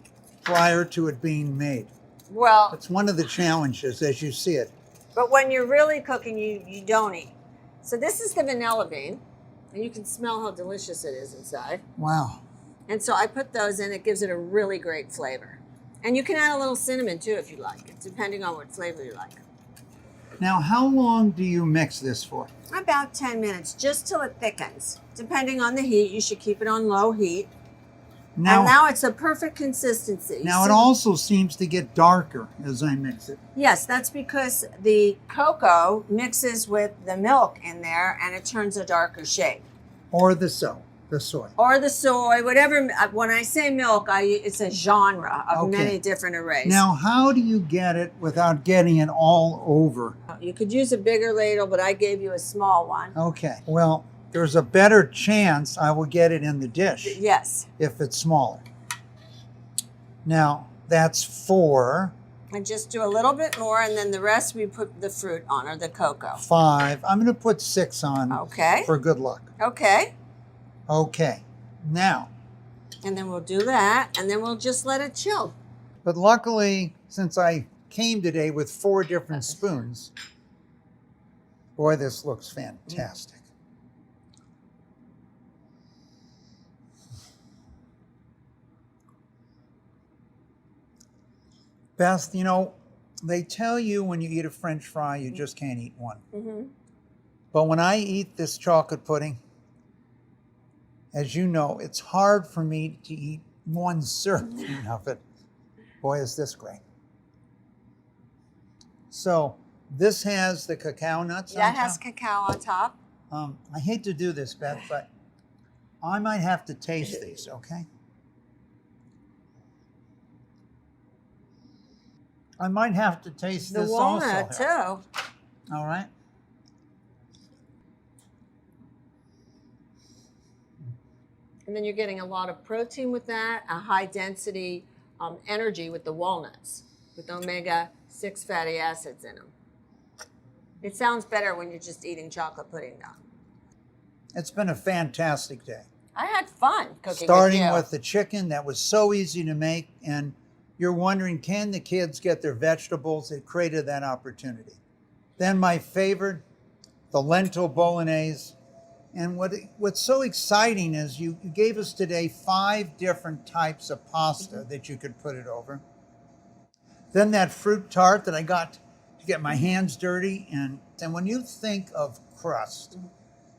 prior to it being made. Well, It's one of the challenges as you see it. but when you're really cooking, you don't eat. So this is the vanilla bean, and you can smell how delicious it is inside. Wow. And so I put those in. It gives it a really great flavor. And you can add a little cinnamon too if you like it, depending on what flavor you like. Now, how long do you mix this for? About 10 minutes, just till it thickens. Depending on the heat, you should keep it on low heat. And now it's a perfect consistency. Now it also seems to get darker as I mix it. Yes, that's because the cocoa mixes with the milk in there and it turns a darker shade. Or the soy. Or the soy, whatever. When I say milk, it's a genre of many different arrays. Now, how do you get it without getting it all over? You could use a bigger ladle, but I gave you a small one. Okay. Well, there's a better chance I will get it in the dish. Yes. If it's smaller. Now, that's 4. And just do a little bit more, and then the rest we put the fruit on, or the cocoa. 5. I'm going to put 6 on. Okay. For good luck. Okay. Okay. Now. And then we'll do that, and then we'll just let it chill. But luckily, since I came today with 4 different spoons, boy, this looks fantastic. Beth, you know, they tell you when you eat a French fry, you just can't eat one. Mm-hmm. But when I eat this chocolate pudding, as you know, it's hard for me to eat one serving of it. Boy, is this great. So this has the cacao nuts on top? That has cacao on top. I hate to do this, Beth, but I might have to taste these, okay? I might have to taste The this walnut, also. too. All right. And then you're getting a lot of protein with that, a high density energy with the walnuts, with omega-6 fatty acids in them. It sounds better when you're just eating chocolate pudding now. It's been a fantastic day. I had fun cooking Starting with the chicken that was so easy to make, and you're wondering, can the kids get their vegetables? It created that opportunity. Then my favorite, the lentil bolognese. And what's so exciting is you gave us today 5 different types of pasta that you could put it over. Then that fruit tart that I got to get my hands dirty. And when you think of crust,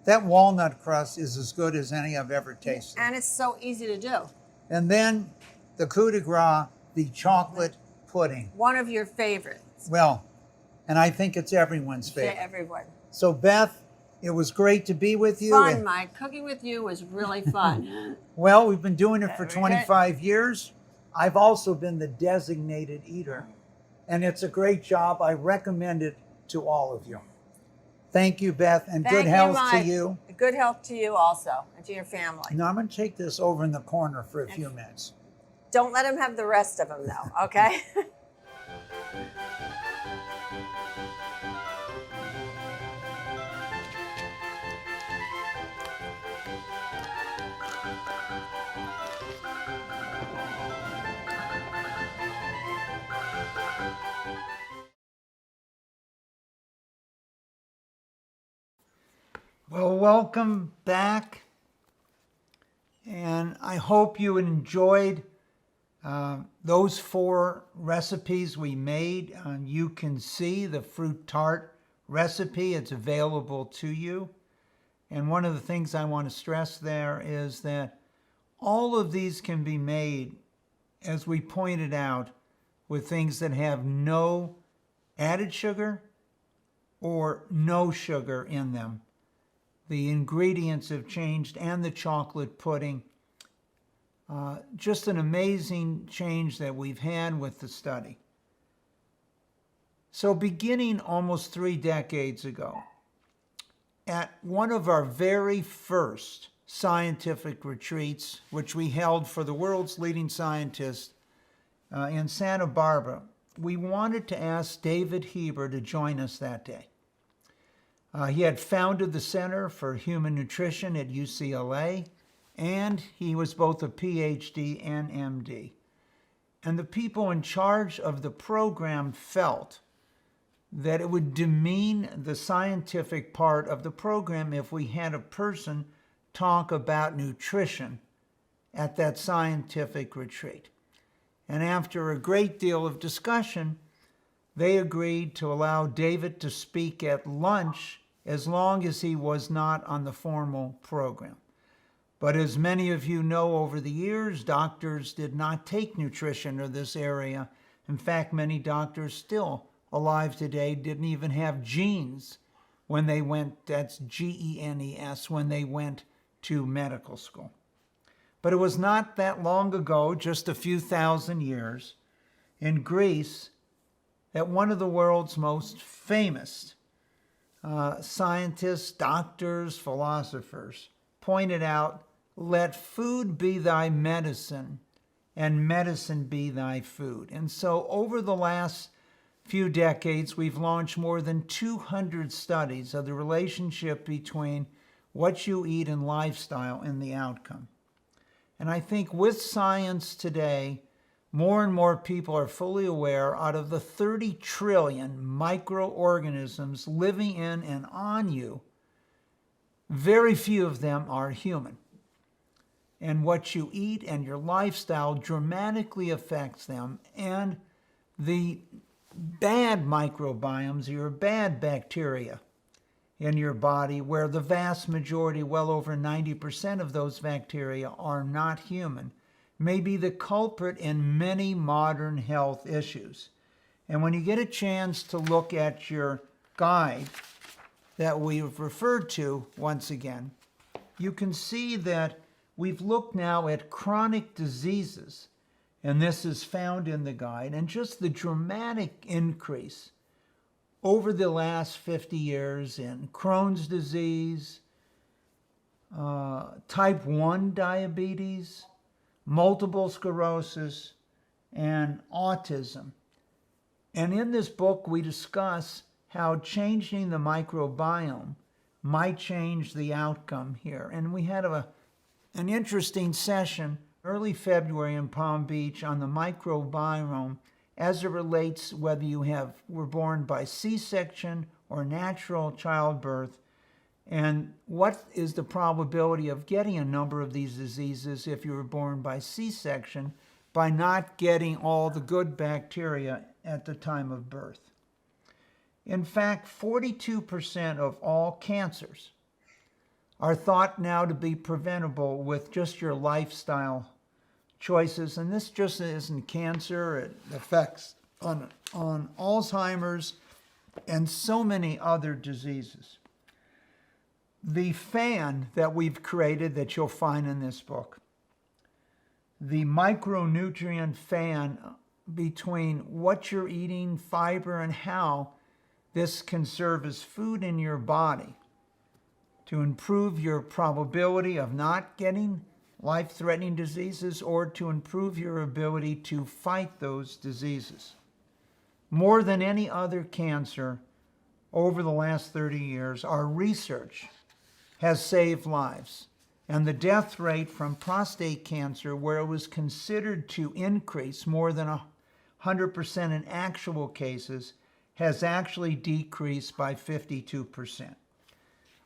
that walnut crust is as good as any I've ever tasted. And it's so easy to do. And then the coup de grace, the chocolate pudding. One of your favorites. Well, and I think it's everyone's favorite. Yeah, everyone. So Beth, it was great to be with you. Fun, Mike. Cooking with you was really fun. Well, we've been doing it for 25 years. I've also been the designated eater, and it's a great job. I recommend it to all of you. Thank you, Beth, and good health to you. Good health to you also, and to your family. Now, I'm going to take this over in the corner for a few minutes. Don't let him have the rest of them, though, okay? Well, welcome back, and I hope you enjoyed those 4 recipes we made. You can see the fruit tart recipe. It's available to you. And one of the things I want to stress there is that all of these can be made, as we pointed out, with things that have no added sugar or no sugar in them. The ingredients have changed, and the chocolate pudding. Just an amazing change that we've had with the study. So beginning almost 3 decades ago, at one of our very first scientific retreats, which we held for the world's leading scientists in Santa Barbara, we wanted to ask David Heber to join us that day. He had founded the Center for Human Nutrition at UCLA, and he was both a PhD and MD. And the people in charge of the program felt that it would demean the scientific part of the program if we had a person talk about nutrition at that scientific retreat. And after a great deal of discussion, they agreed to allow David to speak at lunch as long as he was not on the formal program. But as many of you know, over the years, doctors did not take nutrition or this area. In fact, many doctors still alive today didn't even have genes when they went, that's Genes, when they went to medical school. But it was not that long ago, just a few thousand years, in Greece, that one of the world's most famous scientists, doctors, philosophers pointed out, let food be thy medicine and medicine be thy food. And so over the last few decades, we've launched more than 200 studies of the relationship between what you eat and lifestyle and the outcome. And I think with science today, more and more people are fully aware out of the 30 trillion microorganisms living in and on you, very few of them are human. And what you eat and your lifestyle dramatically affects them. And the bad microbiomes, your bad bacteria in your body, where the vast majority, well over 90% of those bacteria are not human, may be the culprit in many modern health issues. And when you get a chance to look at your guide that we've referred to once again, you can see that we've looked now at chronic diseases, and this is found in the guide, and just the dramatic increase over the last 50 years in Crohn's disease, type 1 diabetes, multiple sclerosis, and autism. And in this book, we discuss how changing the microbiome might change the outcome here. And we had an interesting session early February in Palm Beach on the microbiome as it relates whether you were born by C-section or natural childbirth, and what is the probability of getting a number of these diseases if you were born by C-section by not getting all the good bacteria at the time of birth. In fact, 42% of all cancers are thought now to be preventable with just your lifestyle choices. And this just isn't cancer, it affects on Alzheimer's and so many other diseases. The fan that we've created that you'll find in this book, the micronutrient fan between what you're eating, fiber, and how this can serve as food in your body to improve your probability of not getting life-threatening diseases or to improve your ability to fight those diseases. More than any other cancer over the last 30 years, our research has saved lives. And the death rate from prostate cancer, where it was considered to increase more than 100% in actual cases, has actually decreased by 52%.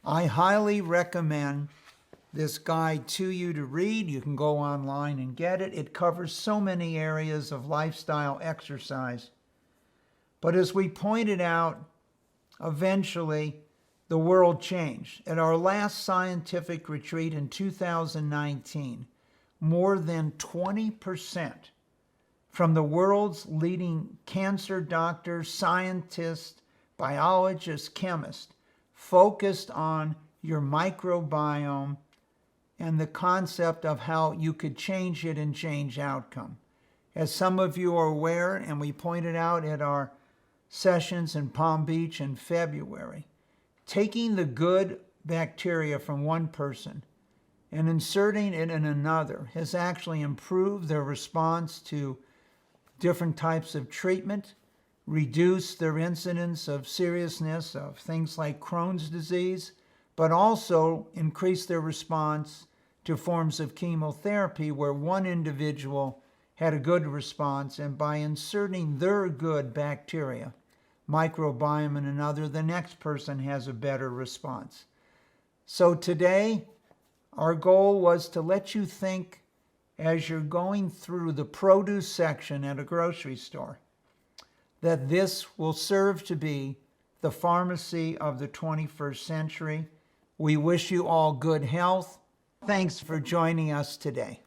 I highly recommend this guide to you to read. You can go online and get it. It covers so many areas of lifestyle exercise. But as we pointed out, eventually the world changed. At our last scientific retreat in 2019, more than 20% from the world's leading cancer doctors, scientists, biologists, chemists focused on your microbiome and the concept of how you could change it and change outcome. As some of you are aware, and we pointed out at our sessions in Palm Beach in February, taking the good bacteria from one person and inserting it in another has actually improved their response to different types of treatment, reduced their incidence of seriousness of things like Crohn's disease, but also increased their response to forms of chemotherapy where one individual had a good response, and by inserting their good bacteria, microbiome in another, the next person has a better response. So today, our goal was to let you think as you're going through the produce section at a grocery store that this will serve to be the pharmacy of the 21st century. We wish you all good health. Thanks for joining us today.